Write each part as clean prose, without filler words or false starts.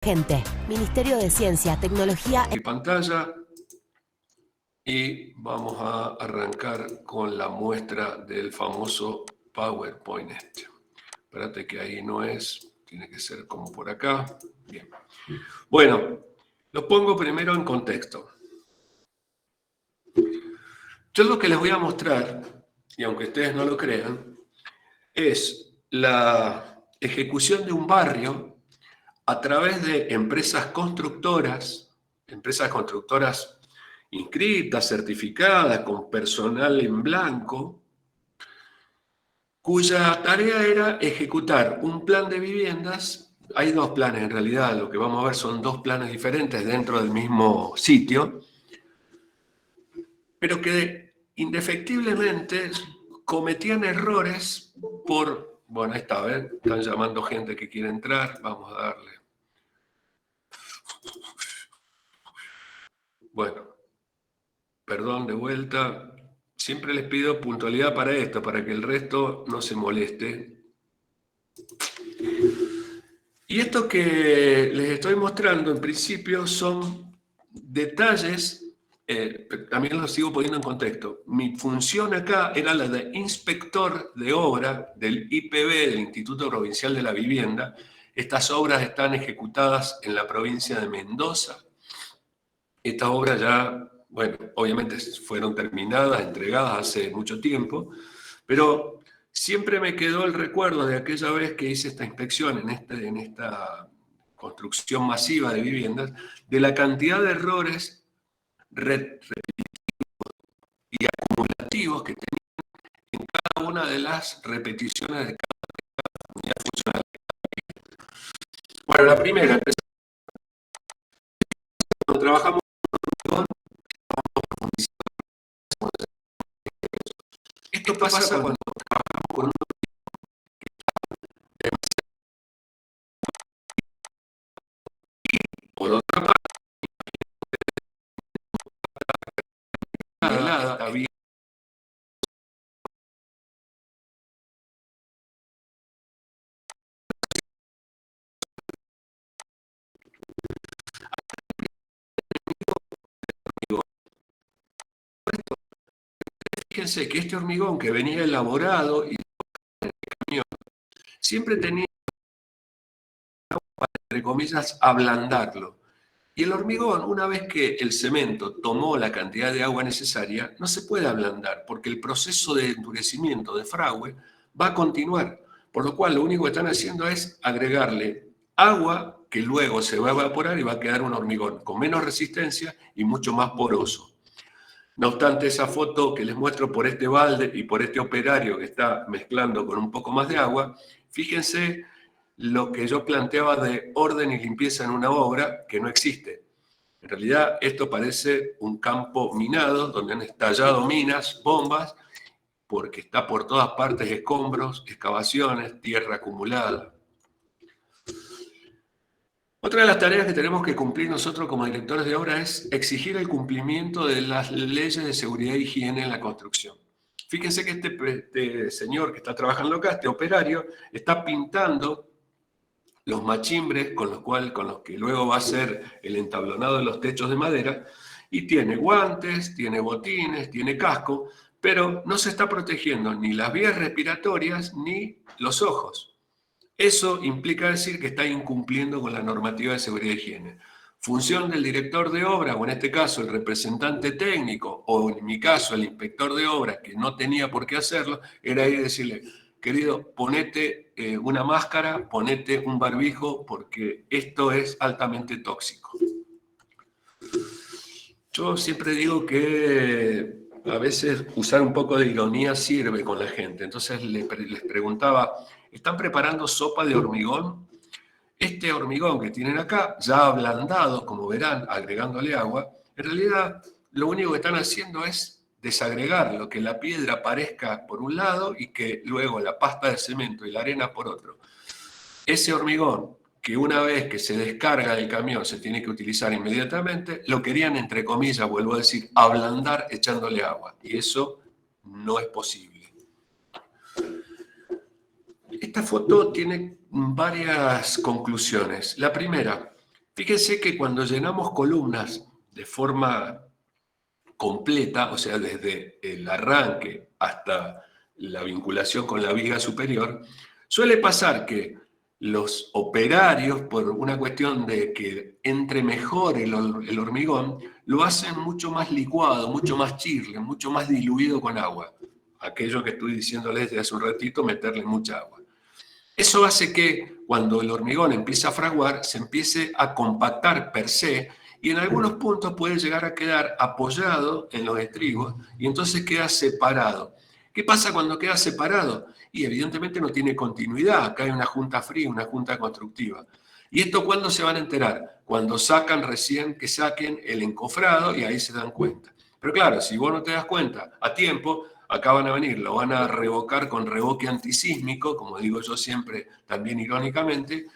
Gente, Ministerio de Ciencia, Tecnología... Mi pantalla y vamos a arrancar con la muestra del famoso PowerPoint este. Espérate que ahí no es, tiene que ser como por acá. Bien. Bueno, lo pongo primero en contexto. Yo lo que les voy a mostrar, y aunque ustedes no lo crean, es la ejecución de un barrio a través de empresas constructoras inscritas, certificadas, con personal en blanco, cuya tarea era ejecutar un plan de viviendas. Hay dos planes en realidad, lo que vamos a ver son dos planes diferentes dentro del mismo sitio, pero que indefectiblemente cometían errores por... Bueno, ahí está, ¿ven? Están llamando gente que quiere entrar, vamos a darle. Bueno, perdón de vuelta. Siempre les pido puntualidad para esto, para que el resto no se moleste. Y esto que les estoy mostrando, en principio, son detalles, también los sigo poniendo en contexto. Mi función acá era la de inspector de obra del IPB, del Instituto Provincial de la Vivienda. Estas obras están ejecutadas en la provincia de Mendoza. Estas obras ya, bueno, obviamente fueron terminadas, entregadas hace mucho tiempo, pero siempre me quedó el recuerdo de aquella vez que hice esta inspección en esta construcción masiva de viviendas, de la cantidad de errores y acumulativos que tenían en cada una de las repeticiones de cada unidad funcional. Bueno, la primera, cuando trabajamos con esto pasa cuando trabajamos con un por otra parte, había fíjense que este hormigón que venía elaborado y siempre tenía, entre comillas, ablandarlo. Y el hormigón, una vez que el cemento tomó la cantidad de agua necesaria, no se puede ablandar, porque el proceso de endurecimiento de fragüe va a continuar. Por lo cual, lo único que están haciendo es agregarle agua que luego se va a evaporar y va a quedar un hormigón con menos resistencia y mucho más poroso. No obstante, esa foto que les muestro por este balde y por este operario que está mezclando con un poco más de agua, fíjense lo que yo planteaba de orden y limpieza en una obra que no existe. En realidad, esto parece un campo minado donde han estallado minas, bombas, porque está por todas partes escombros, excavaciones, tierra acumulada. Otra de las tareas que tenemos que cumplir nosotros como directores de obra es exigir el cumplimiento de las leyes de seguridad e higiene en la construcción. Fíjense que este señor que está trabajando acá, este operario, está pintando los machimbres con los que luego va a ser el entablonado de los techos de madera, y tiene guantes, tiene botines, tiene casco, pero no se está protegiendo ni las vías respiratorias ni los ojos. Eso implica decir que está incumpliendo con la normativa de seguridad e higiene. Función del director de obra, o en este caso el representante técnico, o en mi caso el inspector de obra, que no tenía por qué hacerlo, era ir a decirle, querido, ponete una máscara, ponete un barbijo, porque esto es altamente tóxico. Yo siempre digo que a veces usar un poco de ironía sirve con la gente. Entonces les preguntaba, ¿están preparando sopa de hormigón? Este hormigón que tienen acá, ya ablandado, como verán, agregándole agua, en realidad lo único que están haciendo es desagregarlo, que la piedra aparezca por un lado y que luego la pasta de cemento y la arena por otro. Ese hormigón, que una vez que se descarga del camión se tiene que utilizar inmediatamente, lo querían, entre comillas, vuelvo a decir, ablandar echándole agua. Y eso no es posible. Esta foto tiene varias conclusiones. La primera, Fíjense que cuando llenamos columnas de forma completa, o sea, desde el arranque hasta la vinculación con la viga superior, suele pasar que los operarios, por una cuestión de que entre mejor el hormigón, lo hacen mucho más licuado, mucho más chirle, mucho más diluido con agua. Aquello que estoy diciéndoles desde hace un ratito, meterle mucha agua. Eso hace que cuando el hormigón empieza a fraguar, se empiece a compactar per se y en algunos puntos puede llegar a quedar apoyado en los estribos y entonces queda separado. ¿Qué pasa cuando queda separado? Y evidentemente no tiene continuidad. Acá hay una junta fría, una junta constructiva. ¿Y esto cuándo se van a enterar? Cuando sacan recién que saquen el encofrado y ahí se dan cuenta. Pero claro, si vos no te das cuenta a tiempo, acá van a venir, lo van a revocar con revoque antisísmico, como digo yo siempre, también irónicamente,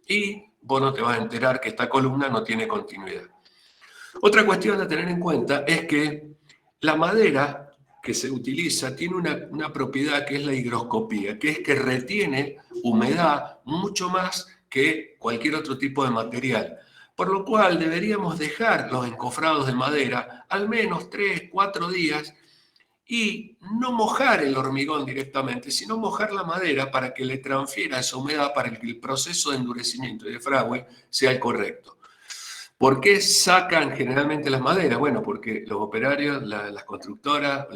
y vos no te vas a enterar que esta columna no tiene continuidad. Otra cuestión a tener en cuenta es que la madera que se utiliza tiene una propiedad que es la higroscopía, que es que retiene humedad mucho más que cualquier otro tipo de material. Por lo cual deberíamos dejar los encofrados de madera al menos 3, 4 días y no mojar el hormigón directamente, sino mojar la madera para que le transfiera esa humedad para que el proceso de endurecimiento y de fragüe sea el correcto. ¿Por qué sacan generalmente las maderas? Bueno, porque los operarios, las constructoras,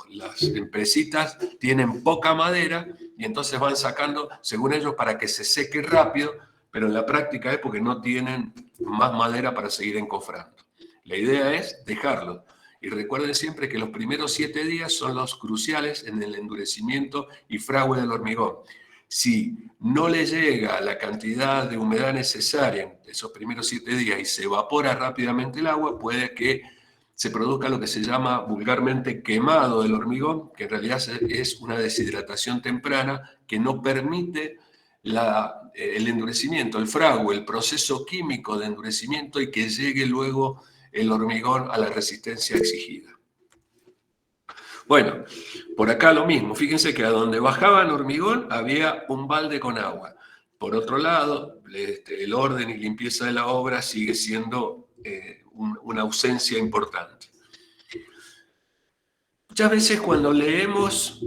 las empresitas tienen poca madera y entonces van sacando, según ellos, para que se seque rápido, pero en la práctica es porque no tienen más madera para seguir encofrando. La idea es dejarlo. Y recuerden siempre que los primeros 7 días son los cruciales en el endurecimiento y fragüe del hormigón. Si no le llega la cantidad de humedad necesaria en esos primeros 7 días y se evapora rápidamente el agua, puede que se produzca lo que se llama vulgarmente quemado del hormigón, que en realidad es una deshidratación temprana que no permite el endurecimiento, el fragüe, el proceso químico de endurecimiento y que llegue luego el hormigón a la resistencia exigida. Bueno, por acá lo mismo. Fíjense que a donde bajaban hormigón había un balde con agua. Por otro lado, el orden y limpieza de la obra sigue siendo una ausencia importante. Muchas veces cuando leemos,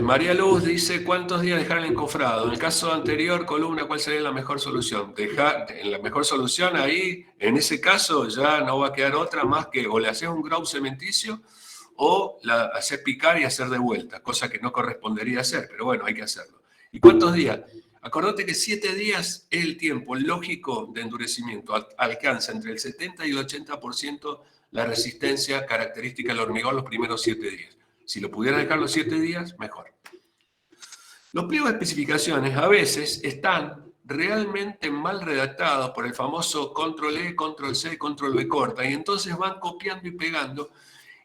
María Luz dice, ¿cuántos días dejar el encofrado? En el caso anterior, columna, ¿cuál sería la mejor solución? La mejor solución ahí, en ese caso, ya no va a quedar otra más que o le haces un grout cementicio o la hacer picar y hacer de vuelta, cosa que no correspondería hacer, pero bueno, hay que hacerlo. ¿Y cuántos días? Acordate que 7 días es el tiempo lógico de endurecimiento. Alcanza entre el 70 y el 80% la resistencia característica del hormigón los primeros 7 días. Si lo pudieras dejar los 7 días, mejor. Los pliegos de especificaciones a veces están realmente mal redactados por el famoso control E, control C, control V corta, y entonces van copiando y pegando.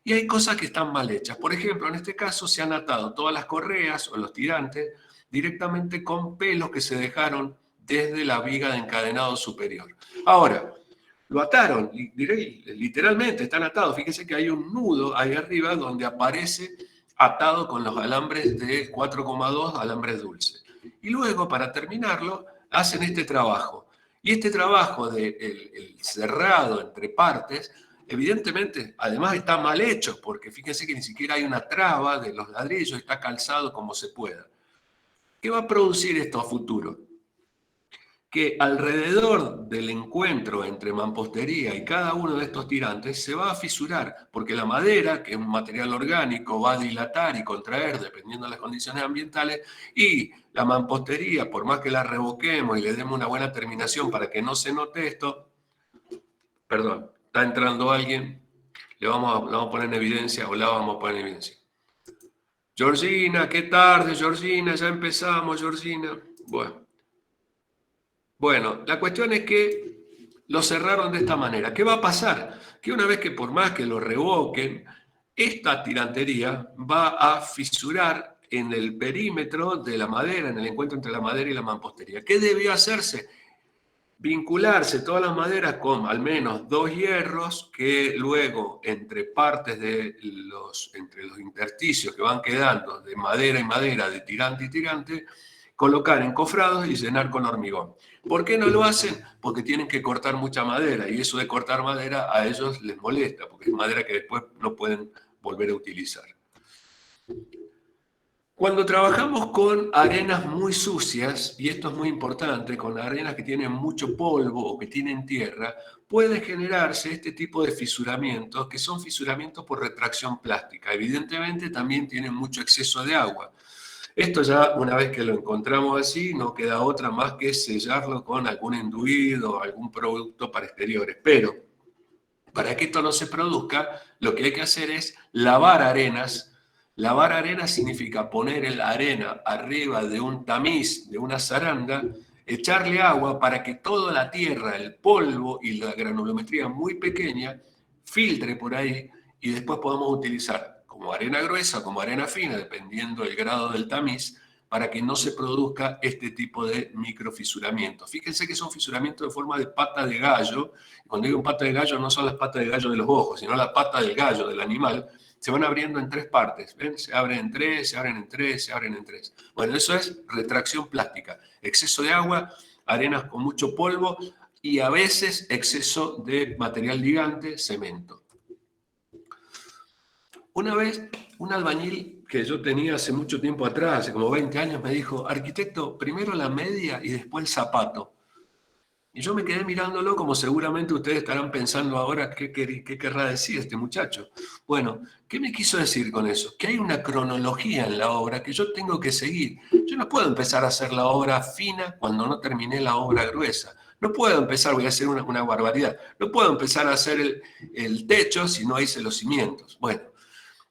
Y hay cosas que están mal hechas. Por ejemplo, en este caso se han atado todas las correas o los tirantes directamente con pelos que se dejaron desde la viga de encadenado superior. Ahora, lo ataron, literalmente están atados. Fíjense que hay un nudo ahí arriba donde aparece atado con los alambres de 4,2 alambres dulces. Y luego, para terminarlo, hacen este trabajo. Y este trabajo de el cerrado entre partes, evidentemente, además está mal hecho, porque fíjense que ni siquiera hay una traba de los ladrillos, está calzado como se pueda. ¿Qué va a producir esto a futuro? Que alrededor del encuentro entre mampostería y cada uno de estos tirantes se va a fisurar, porque la madera, que es un material orgánico, va a dilatar y contraer dependiendo de las condiciones ambientales, y la mampostería, por más que la revoquemos y le demos una buena terminación para que no se note esto, perdón, está entrando alguien, le vamos a poner en evidencia o la vamos a poner en evidencia. Georgina, qué tarde, Georgina, ya empezamos, Georgina. Bueno, la cuestión es que lo cerraron de esta manera. ¿Qué va a pasar? Que una vez que por más que lo revoquen, esta tirantería va a fisurar en el perímetro de la madera, en el encuentro entre la madera y la mampostería. ¿Qué debió hacerse? Vincularse todas las maderas con al menos 2 hierros que luego entre partes entre los intersticios que van quedando de madera y madera, de tirante y tirante, colocar encofrados y llenar con hormigón. ¿Por qué no lo hacen? Porque tienen que cortar mucha madera, y eso de cortar madera a ellos les molesta, porque es madera que después no pueden volver a utilizar. Cuando trabajamos con arenas muy sucias, y esto es muy importante, con arenas que tienen mucho polvo o que tienen tierra, puede generarse este tipo de fisuramientos, que son fisuramientos por retracción plástica. Evidentemente también tienen mucho exceso de agua. Esto ya, una vez que lo encontramos así, no queda otra más que sellarlo con algún enduido o algún producto para exteriores. Pero para que esto no se produzca, lo que hay que hacer es lavar arenas. Lavar arenas significa poner la arena arriba de un tamiz, de una zaranda, echarle agua para que toda la tierra, el polvo y la granulometría muy pequeña filtre por ahí, y después podemos utilizar como arena gruesa o como arena fina, dependiendo del grado del tamiz, para que no se produzca este tipo de microfisuramientos. Fíjense que son fisuramientos de forma de pata de gallo. Cuando digo pata de gallo, no son las patas de gallo de los ojos, sino la pata del gallo, del animal. Se van abriendo en tres partes. ¿Ven? Se abren en tres, se abren en tres, se abren en tres. Bueno, eso es retracción plástica. Exceso de agua, arenas con mucho polvo y a veces exceso de material ligante, cemento. Una vez, un albañil que yo tenía hace mucho tiempo atrás, hace como 20 años, me dijo: arquitecto, primero la media y después el zapato. Y yo me quedé mirándolo, como seguramente ustedes estarán pensando ahora qué querrá decir este muchacho. Bueno, ¿qué me quiso decir con eso? Que hay una cronología en la obra que yo tengo que seguir. Yo no puedo empezar a hacer la obra fina cuando no terminé la obra gruesa. No puedo empezar, voy a hacer una barbaridad, no puedo empezar a hacer el techo si no hice los cimientos. Bueno,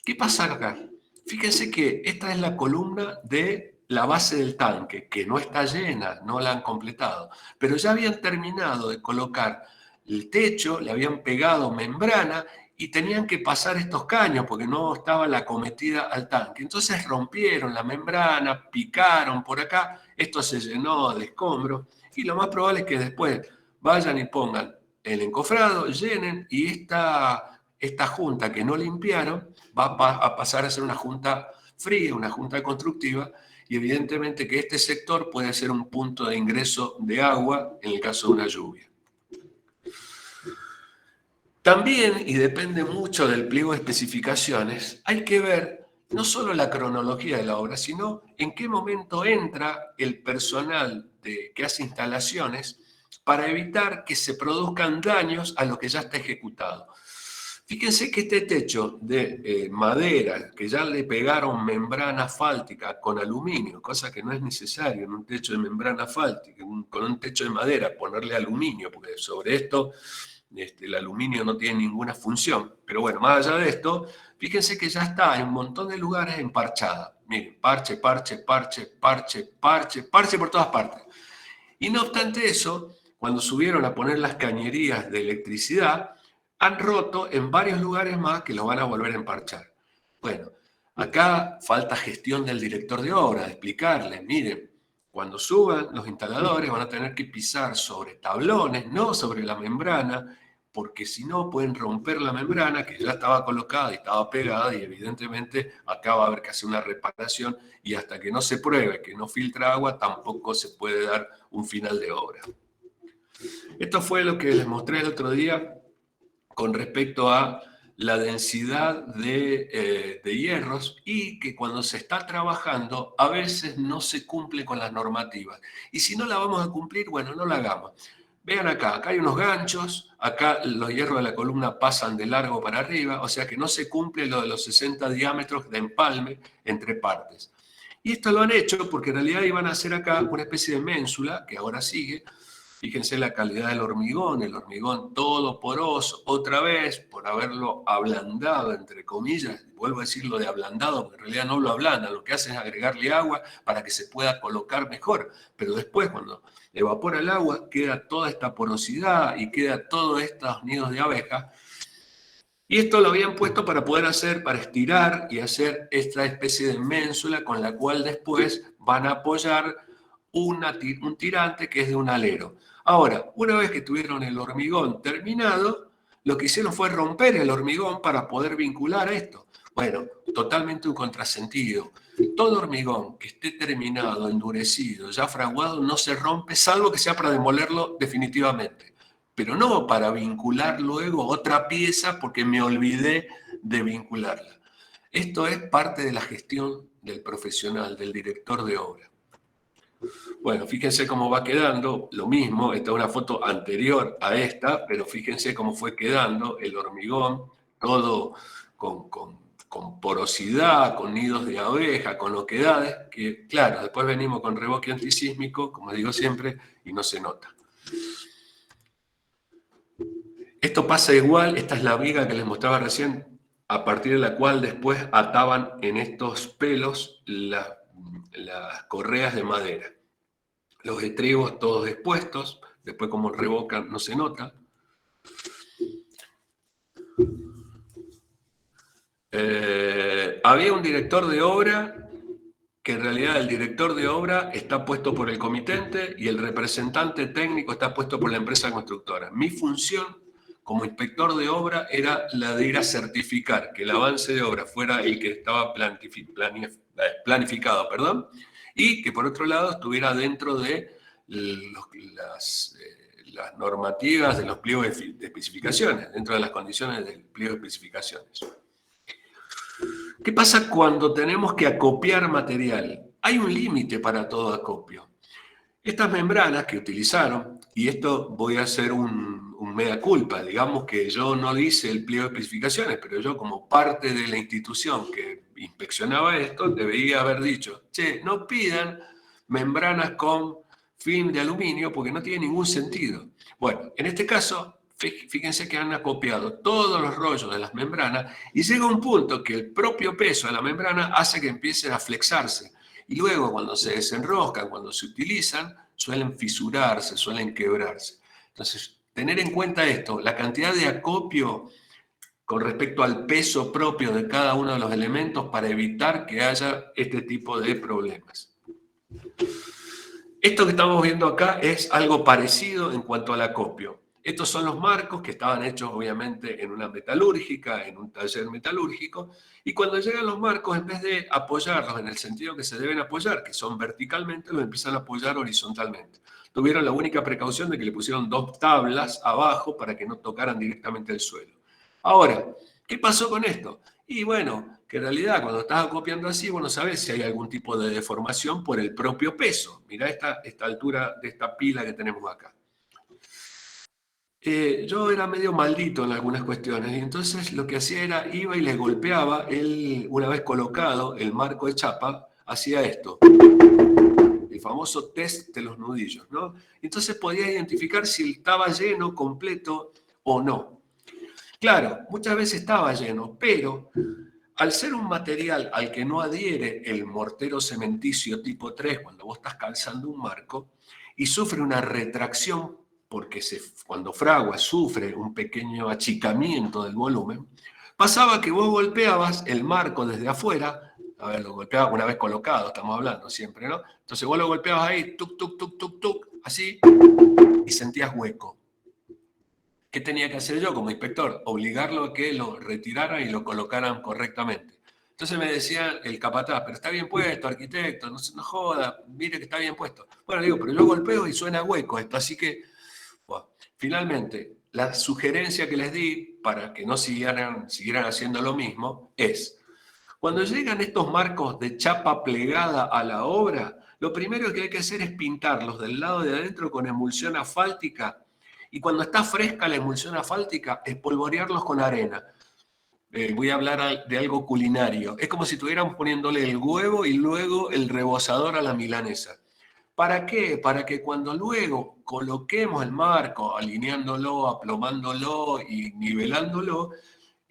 ¿qué pasa acá? Fíjense que esta es la columna de la base del tanque, que no está llena, no la han completado, pero ya habían terminado de colocar el techo, le habían pegado membrana y tenían que pasar estos caños porque no estaba la acometida al tanque. Entonces rompieron la membrana, picaron por acá, esto se llenó de escombros y lo más probable es que después vayan y pongan el encofrado, llenen, y esta junta que no limpiaron va a pasar a ser una junta fría, una junta constructiva, y evidentemente que este sector puede ser un punto de ingreso de agua en el caso de una lluvia. También, y depende mucho del pliego de especificaciones, hay que ver no solo la cronología de la obra, sino en qué momento entra el personal que hace instalaciones para evitar que se produzcan daños a lo que ya está ejecutado. Fíjense que este techo de madera, que ya le pegaron membrana asfáltica con aluminio, cosa que no es necesario en un techo de membrana asfáltica, con un techo de madera ponerle aluminio, porque sobre esto el aluminio no tiene ninguna función. Pero bueno, más allá de esto, fíjense que ya está en un montón de lugares emparchada. Miren, parche, parche, parche, parche, parche, parche por todas partes. Y no obstante eso, cuando subieron a poner las cañerías de electricidad, han roto en varios lugares más que lo van a volver a emparchar. Bueno, acá falta gestión del director de obra, de explicarles: miren, cuando suban los instaladores van a tener que pisar sobre tablones, no sobre la membrana, porque si no pueden romper la membrana que ya estaba colocada y estaba pegada, y evidentemente acá va a haber que hacer una reparación, y hasta que no se pruebe que no filtra agua tampoco se puede dar un final de obra. Esto fue lo que les mostré el otro día con respecto a la densidad de hierros, y que cuando se está trabajando a veces no se cumple con las normativas. Y si no la vamos a cumplir, bueno, no la hagamos. Vean acá hay unos ganchos, acá los hierros de la columna pasan de largo para arriba, o sea que no se cumple lo de los 60 diámetros de empalme entre partes. Y esto lo han hecho porque en realidad iban a hacer acá una especie de ménsula, que ahora sigue. Fíjense la calidad del hormigón, el hormigón todo poroso, otra vez por haberlo ablandado, entre comillas. Vuelvo a decirlo de ablandado, porque en realidad no lo ablandan, lo que hacen es agregarle agua para que se pueda colocar mejor. Pero después, cuando evapora el agua, queda toda esta porosidad y queda todos estos nidos de abejas. Y esto lo habían puesto para poder hacer, para estirar y hacer esta especie de ménsula con la cual después van a apoyar un tirante que es de un alero. Ahora, una vez que tuvieron el hormigón terminado, lo que hicieron fue romper el hormigón para poder vincular esto. Bueno, totalmente un contrasentido. Todo hormigón que esté terminado, endurecido, ya fraguado, no se rompe, salvo que sea para demolerlo definitivamente. Pero no para vincular luego otra pieza porque me olvidé de vincularla. Esto es parte de la gestión del profesional, del director de obra. Bueno, fíjense cómo va quedando, lo mismo, esta es una foto anterior a esta, pero fíjense cómo fue quedando el hormigón, todo con porosidad, con nidos de abeja, con oquedades, que claro, después venimos con revoque antisísmico, como digo siempre, y no se nota. Esto pasa igual, esta es la viga que les mostraba recién, a partir de la cual después ataban en estos pelos las correas de madera. Los estribos todos expuestos, después como revocan no se nota. Había un director de obra, que en realidad el director de obra está puesto por el comitente y el representante técnico está puesto por la empresa constructora. Mi función como inspector de obra era la de ir a certificar que el avance de obra fuera el que estaba planificado, y que por otro lado estuviera dentro de las normativas de los pliegos de especificaciones, dentro de las condiciones del pliego de especificaciones. ¿Qué pasa cuando tenemos que acopiar material? Hay un límite para todo acopio. Estas membranas que utilizaron, y esto voy a hacer un mea culpa, digamos que yo no hice el pliego de especificaciones, pero yo como parte de la institución que inspeccionaba esto, debería haber dicho, che, no pidan membranas con film de aluminio porque no tiene ningún sentido. Bueno, en este caso, fíjense que han acopiado todos los rollos de las membranas y llega un punto que el propio peso de la membrana hace que empiecen a flexarse. Y luego cuando se desenroscan, cuando se utilizan, suelen fisurarse, suelen quebrarse. Entonces, tener en cuenta esto, la cantidad de acopio con respecto al peso propio de cada uno de los elementos para evitar que haya este tipo de problemas. Esto que estamos viendo acá es algo parecido en cuanto al acopio. Estos son los marcos que estaban hechos obviamente en una metalúrgica, en un taller metalúrgico, y cuando llegan los marcos, en vez de apoyarlos en el sentido que se deben apoyar, que son verticalmente, los empiezan a apoyar horizontalmente. Tuvieron la única precaución de que le pusieron 2 tablas abajo para que no tocaran directamente el suelo. Ahora, ¿qué pasó con esto? Y bueno, que en realidad cuando estás acopiando así, vos no sabés si hay algún tipo de deformación por el propio peso. Mirá esta altura de esta pila que tenemos acá. Yo era medio maldito en algunas cuestiones y entonces lo que hacía era, iba y le golpeaba, él una vez colocado el marco de chapa, hacía esto, el famoso test de los nudillos, ¿no? Entonces podía identificar si estaba lleno, completo o no. Claro, muchas veces estaba lleno, pero al ser un material al que no adhiere el mortero cementicio tipo 3 cuando vos estás calzando un marco y sufre una retracción porque cuando fragua sufre un pequeño achicamiento del volumen, pasaba que vos golpeabas el marco desde afuera, a ver, lo golpeabas una vez colocado, estamos hablando siempre, ¿no? Entonces vos lo golpeabas ahí, tuc, tuc, tuc, tuc, tuc, así, y sentías hueco. ¿Qué tenía que hacer yo como inspector? Obligarlo a que lo retiraran y lo colocaran correctamente. Entonces me decía el capataz, pero está bien puesto, arquitecto, no joda, mire que está bien puesto. Bueno, digo, pero yo golpeo y suena hueco esto, así que, bueno, finalmente, la sugerencia que les di para que no siguieran haciendo lo mismo es, cuando llegan estos marcos de chapa plegada a la obra, lo primero que hay que hacer es pintarlos del lado de adentro con emulsión asfáltica y cuando está fresca la emulsión asfáltica, espolvorearlos con arena. Voy a hablar de algo culinario. Es como si estuvieran poniéndole el huevo y luego el rebozador a la milanesa. ¿Para qué? Para que cuando luego coloquemos el marco, alineándolo, aplomándolo y nivelándolo,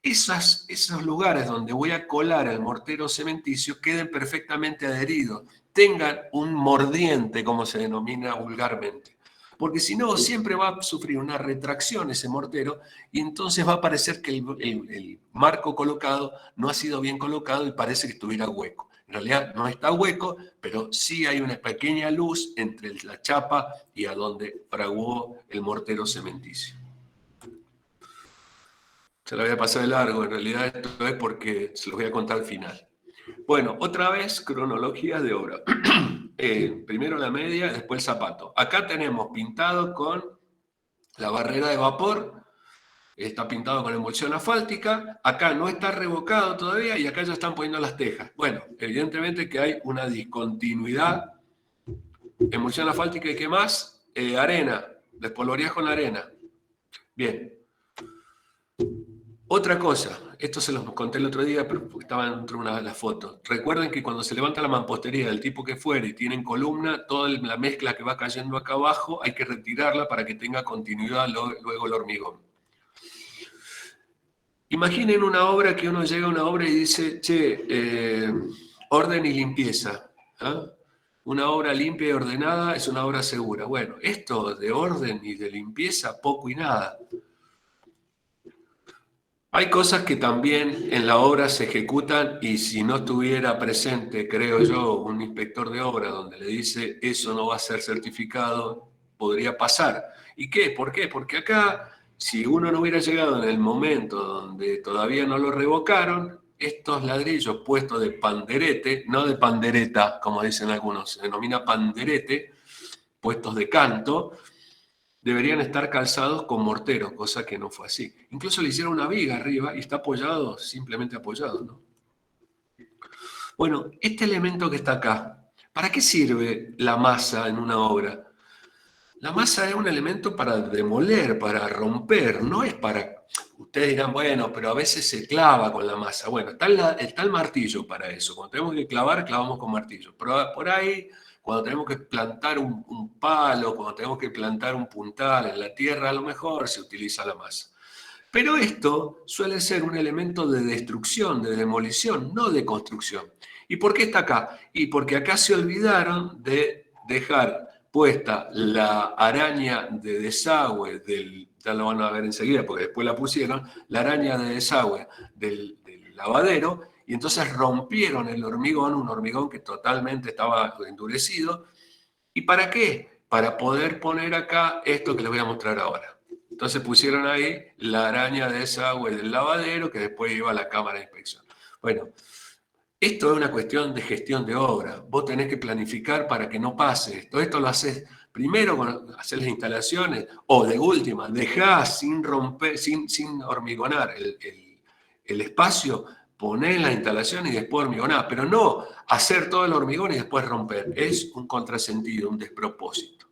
esos lugares donde voy a colar el mortero cementicio queden perfectamente adheridos, tengan un mordiente, como se denomina vulgarmente. Porque si no, siempre va a sufrir una retracción ese mortero y entonces va a parecer que el marco colocado no ha sido bien colocado y parece que estuviera hueco. En realidad no está hueco, pero sí hay una pequeña luz entre la chapa y a donde fraguó el mortero cementicio. Se la voy a pasar de largo, en realidad esto es porque se los voy a contar al final. Bueno, otra vez cronologías de obra. Primero la media, después el zapato. Acá tenemos pintado con la barrera de vapor, está pintado con emulsión asfáltica, acá no está revocado todavía y acá ya están poniendo las tejas. Bueno, evidentemente que hay una discontinuidad. Emulsión asfáltica y ¿qué más? Arena, despolvoreás con arena. Bien. Otra cosa, esto se los conté el otro día, pero estaba dentro de una de las fotos. Recuerden que cuando se levanta la mampostería del tipo que fuere y tienen columna, toda la mezcla que va cayendo acá abajo hay que retirarla para que tenga continuidad luego el hormigón. Imaginen una obra que uno llega a una obra y dice, che, orden y limpieza. ¿Ah? Una obra limpia y ordenada es una obra segura. Bueno, esto de orden y de limpieza, poco y nada. Hay cosas que también en la obra se ejecutan y si no estuviera presente, creo yo, un inspector de obra donde le dice eso no va a ser certificado, podría pasar. ¿Y qué? ¿Por qué? Porque acá, si uno no hubiera llegado en el momento donde todavía no lo revocaron, estos ladrillos puestos de panderete, no de pandereta, como dicen algunos, se denomina panderete, puestos de canto, deberían estar calzados con mortero, cosa que no fue así. Incluso le hicieron una viga arriba y está apoyado, simplemente apoyado, ¿no? Bueno, este elemento que está acá, ¿para qué sirve la masa en una obra? La masa es un elemento para demoler, para romper, no es para... Ustedes dirán, bueno, pero a veces se clava con la masa. Bueno, está el martillo para eso. Cuando tenemos que clavar, clavamos con martillo. Pero por ahí, cuando tenemos que plantar un palo, cuando tenemos que plantar un puntal en la tierra, a lo mejor se utiliza la masa. Pero esto suele ser un elemento de destrucción, de demolición, no de construcción. ¿Y por qué está acá? Y porque acá se olvidaron de dejar puesta la araña de desagüe ya lo van a ver enseguida porque después la pusieron, la araña de desagüe del lavadero, y entonces rompieron el hormigón, un hormigón que totalmente estaba endurecido. ¿Y para qué? Para poder poner acá esto que les voy a mostrar ahora. Entonces pusieron ahí la araña de desagüe del lavadero que después iba a la cámara de inspección. Bueno, esto es una cuestión de gestión de obra. Vos tenés que planificar para que no pase esto. Esto lo haces primero con hacer las instalaciones o de última, dejás sin romper, sin hormigonar el espacio, ponés las instalaciones y después hormigonar. Pero no hacer todo el hormigón y después romper. Es un contrasentido, un despropósito.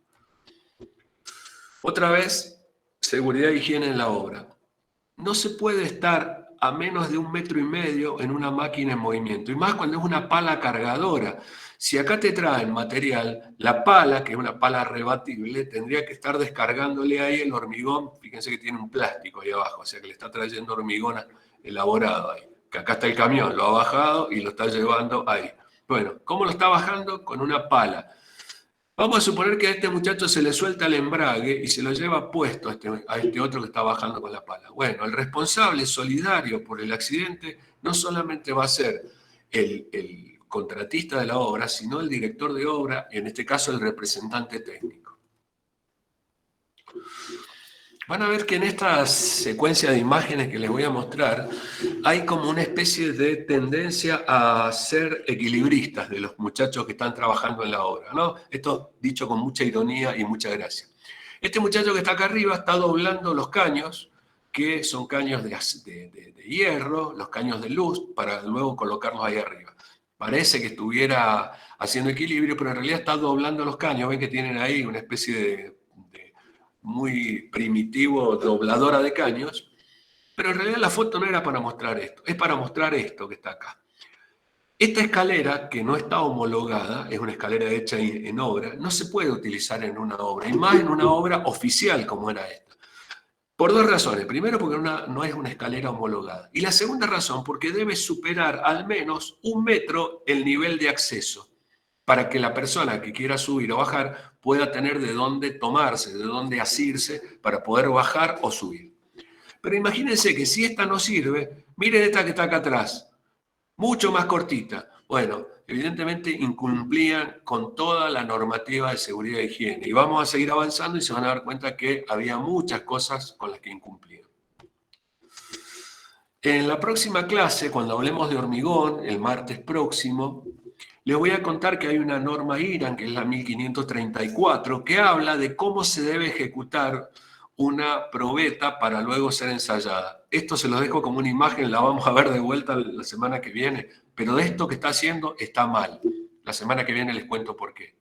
Otra vez, seguridad e higiene en la obra. No se puede estar a menos de 1,5 metros en una máquina en movimiento, y más cuando es una pala cargadora. Si acá te traen material, la pala, que es una pala rebatible, tendría que estar descargándole ahí el hormigón. Fíjense que tiene un plástico ahí abajo, o sea que le está trayendo hormigón elaborado ahí. Que acá está el camión, lo ha bajado y lo está llevando ahí. Bueno, ¿cómo lo está bajando? Con una pala. Vamos a suponer que a este muchacho se le suelta el embrague y se lo lleva puesto a este otro que está bajando con la pala. Bueno, el responsable solidario por el accidente no solamente va a ser el contratista de la obra, sino el director de obra, en este caso el representante técnico. Van a ver que en esta secuencia de imágenes que les voy a mostrar hay como una especie de tendencia a ser equilibristas de los muchachos que están trabajando en la obra, ¿no? Esto dicho con mucha ironía y mucha gracia. Este muchacho que está acá arriba está doblando los caños, que son caños de hierro, los caños de luz, para luego colocarlos ahí arriba. Parece que estuviera haciendo equilibrio, pero en realidad está doblando los caños. Ven que tienen ahí una especie de muy primitivo dobladora de caños, pero en realidad la foto no era para mostrar esto, es para mostrar esto que está acá. Esta escalera, que no está homologada, es una escalera hecha en obra, no se puede utilizar en una obra, y más en una obra oficial como era esta. Por dos razones. Primero, porque no es una escalera homologada. Y la segunda razón, porque debe superar al menos 1 metro el nivel de acceso, para que la persona que quiera subir o bajar pueda tener de dónde tomarse, de dónde asirse para poder bajar o subir. Pero imagínense que si esta no sirve, miren esta que está acá atrás, mucho más cortita. Bueno, evidentemente incumplían con toda la normativa de seguridad e higiene. Y vamos a seguir avanzando y se van a dar cuenta que había muchas cosas con las que incumplían. En la próxima clase, cuando hablemos de hormigón, el martes próximo, les voy a contar que hay una norma IRAN, que es la 1534, que habla de cómo se debe ejecutar una probeta para luego ser ensayada. Esto se lo dejo como una imagen, la vamos a ver de vuelta la semana que viene, pero de esto que está haciendo está mal. La semana que viene les cuento por qué.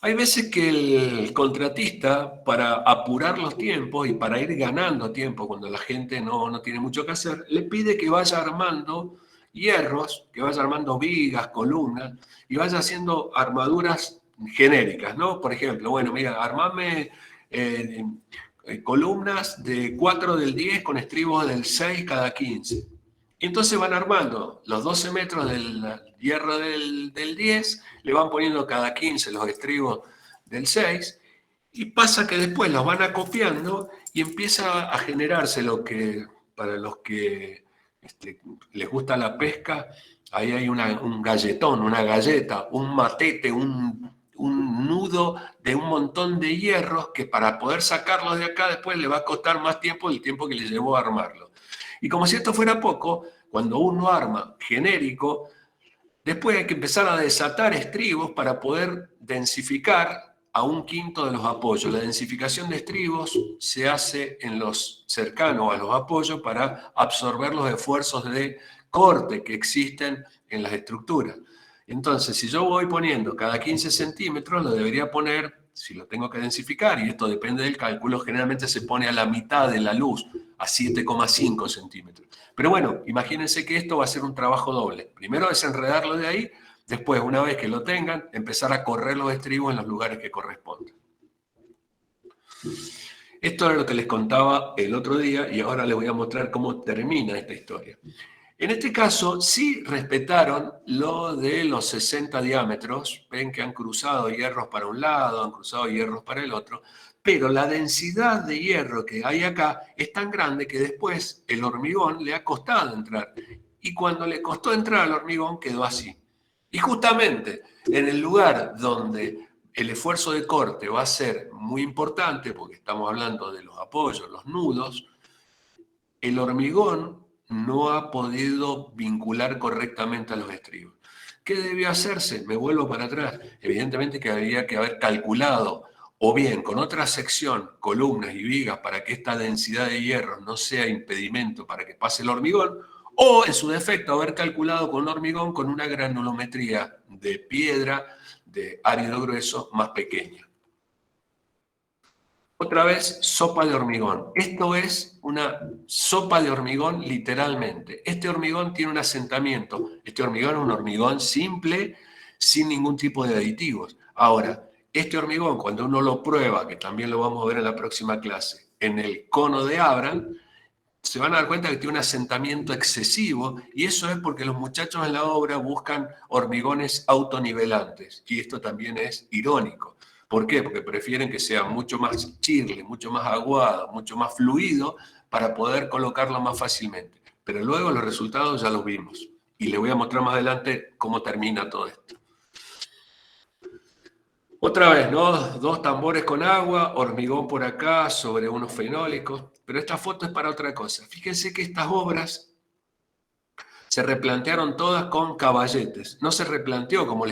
Hay veces que el contratista, para apurar los tiempos y para ir ganando tiempo cuando la gente no tiene mucho que hacer, le pide que vaya armando hierros, que vaya armando vigas, columnas, y vaya haciendo armaduras genéricas, ¿no? Por ejemplo, bueno, mira, armame columnas de 4 del 10 con estribos del 6 cada 15. Y entonces van armando los 12 metros del hierro del 10, le van poniendo cada 15 los estribos del 6, y pasa que después los van acopiando y empieza a generarse lo que, para los que les gusta la pesca, ahí hay un galletón, una galleta, un matete, un nudo de un montón de hierros que para poder sacarlos de acá después le va a costar más tiempo del tiempo que le llevó a armarlo. Y como si esto fuera poco, cuando uno arma genérico, después hay que empezar a desatar estribos para poder densificar a 1/5 de los apoyos. La densificación de estribos se hace en los cercanos a los apoyos para absorber los esfuerzos de corte que existen en las estructuras. Entonces, si yo voy poniendo cada 15 centímetros, lo debería poner, si lo tengo que densificar, y esto depende del cálculo, generalmente se pone a la mitad de la luz, a 7,5 centímetros. Pero bueno, imagínense que esto va a ser un trabajo doble. Primero desenredarlo de ahí, después, una vez que lo tengan, empezar a correr los estribos en los lugares que correspondan. Esto era lo que les contaba el otro día y ahora les voy a mostrar cómo termina esta historia. En este caso, sí respetaron lo de los 60 diámetros. Ven que han cruzado hierros para un lado, han cruzado hierros para el otro, pero la densidad de hierro que hay acá es tan grande que después el hormigón le ha costado entrar. Y cuando le costó entrar al hormigón quedó así. Y justamente en el lugar donde el esfuerzo de corte va a ser muy importante, porque estamos hablando de los apoyos, los nudos, el hormigón no ha podido vincular correctamente a los estribos. ¿Qué debió hacerse? Me vuelvo para atrás. Evidentemente que había que haber calculado, o bien con otra sección, columnas y vigas, para que esta densidad de hierro no sea impedimento para que pase el hormigón, o en su defecto haber calculado con hormigón con una granulometría de piedra de árido grueso más pequeña. Otra vez, sopa de hormigón. Esto es una sopa de hormigón literalmente. Este hormigón tiene un asentamiento. Este hormigón es un hormigón simple, sin ningún tipo de aditivos. Ahora, este hormigón, cuando uno lo prueba, que también lo vamos a ver en la próxima clase, en el cono de Abraham, se van a dar cuenta que tiene un asentamiento excesivo, y eso es porque los muchachos en la obra buscan hormigones autonivelantes, y esto también es irónico. ¿Por qué? Porque prefieren que sea mucho más chirle, mucho más aguado, mucho más fluido para poder colocarlo más fácilmente. Pero luego los resultados ya los vimos. Y les voy a mostrar más adelante cómo termina todo esto. Otra vez, ¿no? 2 tambores con agua, hormigón por acá sobre unos fenólicos. Pero esta foto es para otra cosa. Fíjense que estas obras se replantearon todas con caballetes. No se replanteó, como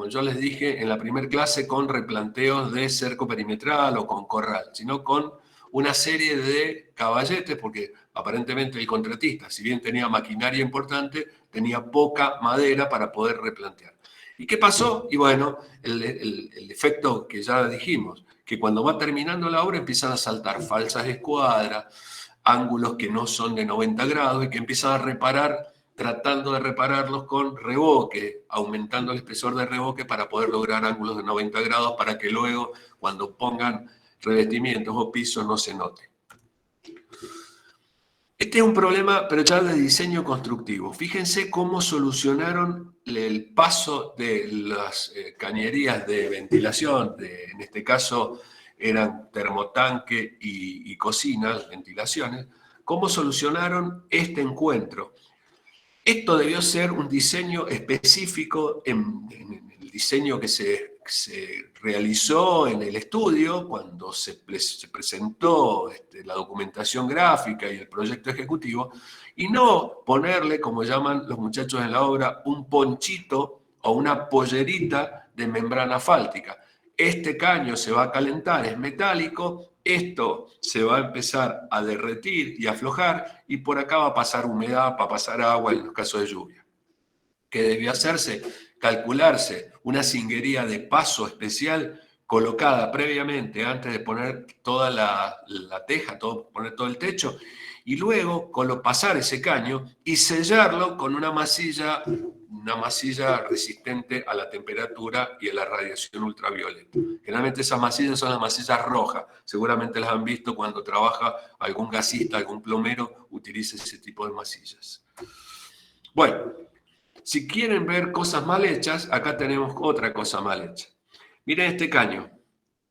yo les dije en la primera clase, con replanteos de cerco perimetral o con corral, sino con una serie de caballetes, porque aparentemente el contratista, si bien tenía maquinaria importante, tenía poca madera para poder replantear. ¿Y qué pasó? Y bueno, el efecto que ya dijimos, que cuando va terminando la obra empiezan a saltar falsas escuadras, ángulos que no son de 90 grados y que empiezan a reparar, tratando de repararlos con revoque, aumentando el espesor de revoque para poder lograr ángulos de 90 grados para que luego, cuando pongan revestimientos o pisos, no se note. Este es un problema, pero ya de diseño constructivo. Fíjense cómo solucionaron el paso de las cañerías de ventilación, en este caso eran termotanque y cocinas, ventilaciones, cómo solucionaron este encuentro. Esto debió ser un diseño específico en el diseño que se se realizó en el estudio, cuando se presentó la documentación gráfica y el proyecto ejecutivo, y no ponerle, como llaman los muchachos en la obra, un ponchito o una pollerita de membrana asfáltica. Este caño se va a calentar, es metálico, esto se va a empezar a derretir y aflojar, y por acá va a pasar humedad, va a pasar agua en los casos de lluvia. ¿Qué debió hacerse? Calcularse una cinguería de paso especial colocada previamente antes de poner toda la teja, poner todo el techo, y luego pasar ese caño y sellarlo con una masilla resistente a la temperatura y a la radiación ultravioleta. Generalmente esas masillas son las masillas rojas, seguramente las han visto cuando trabaja algún gasista, algún plomero, utiliza ese tipo de masillas. Bueno, si quieren ver cosas mal hechas, acá tenemos otra cosa mal hecha. Miren este caño.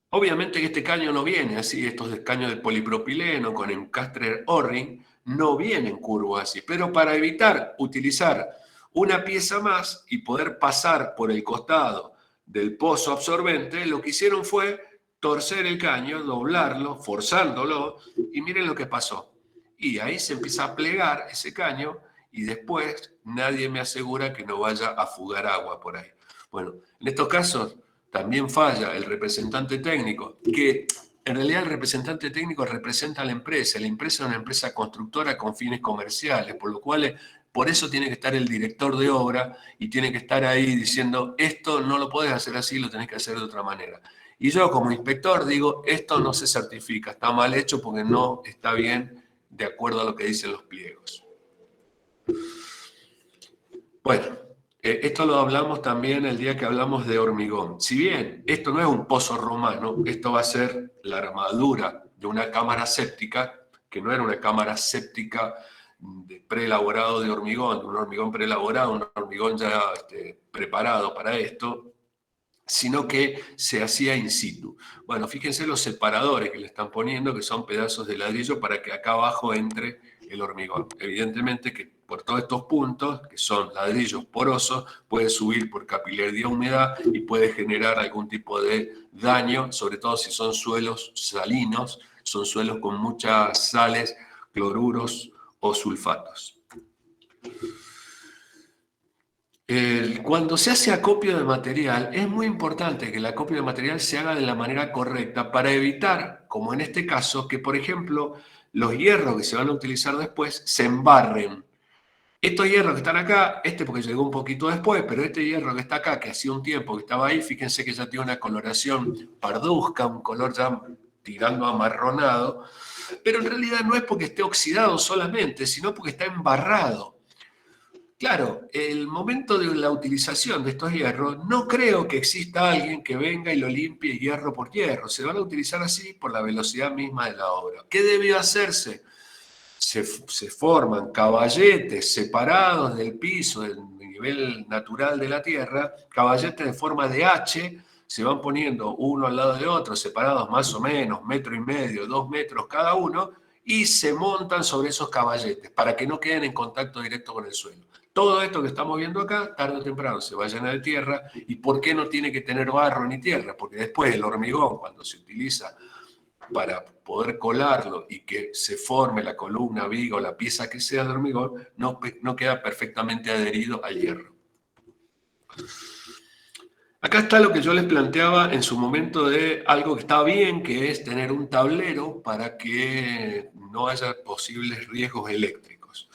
Obviamente que este caño no viene así, estos caños de polipropileno con encastre O-ring no vienen curvos así, pero para evitar utilizar una pieza más y poder pasar por el costado del pozo absorbente, lo que hicieron fue torcer el caño, doblarlo, forzándolo, y miren lo que pasó. Y ahí se empieza a plegar ese caño y después nadie me asegura que no vaya a fugar agua por ahí. Bueno, en estos casos también falla el representante técnico, que en realidad el representante técnico representa a la empresa es una empresa constructora con fines comerciales, por lo cual por eso tiene que estar el director de obra y tiene que estar ahí diciendo, esto no lo podés hacer así, lo tenés que hacer de otra manera. Y yo como inspector digo, esto no se certifica, está mal hecho porque no está bien de acuerdo a lo que dicen los pliegos. Bueno, esto lo hablamos también el día que hablamos de hormigón. Si bien esto no es un pozo romano, esto va a ser la armadura de una cámara séptica, que no era una cámara séptica preelaborado de hormigón, un hormigón preelaborado, un hormigón ya preparado para esto, sino que se hacía in situ. Bueno, fíjense los separadores que le están poniendo, que son pedazos de ladrillo para que acá abajo entre el hormigón. Evidentemente que por todos estos puntos, que son ladrillos porosos, puede subir por capilaridad de humedad y puede generar algún tipo de daño, sobre todo si son suelos salinos, son suelos con muchas sales, cloruros o sulfatos. Cuando se hace acopio de material, es muy importante que el acopio de material se haga de la manera correcta para evitar, como en este caso, que por ejemplo los hierros que se van a utilizar después se embarren. Estos hierros que están acá, porque llegó un poquito después, pero este hierro que está acá, que hacía un tiempo que estaba ahí, fíjense que ya tiene una coloración parduzca, un color ya tirando amarronado, pero en realidad no es porque esté oxidado solamente, sino porque está embarrado. Claro, el momento de la utilización de estos hierros, no creo que exista alguien que venga y lo limpie hierro por hierro. Se van a utilizar así por la velocidad misma de la obra. ¿Qué debió hacerse? Se forman caballetes separados del piso, del nivel natural de la tierra, caballetes de forma de H, se van poniendo uno al lado de otro, separados más o menos, 1,5 metros, 2 metros cada uno, y se montan sobre esos caballetes para que no queden en contacto directo con el suelo. Todo esto que estamos viendo acá, tarde o temprano se va a llenar de tierra. ¿Y por qué no tiene que tener barro ni tierra? Porque después el hormigón, cuando se utiliza para poder colarlo y que se forme la columna, viga o la pieza que sea de hormigón, no queda perfectamente adherido al hierro. Acá está lo que yo les planteaba en su momento de algo que está bien, que es tener un tablero para que no haya posibles riesgos eléctricos.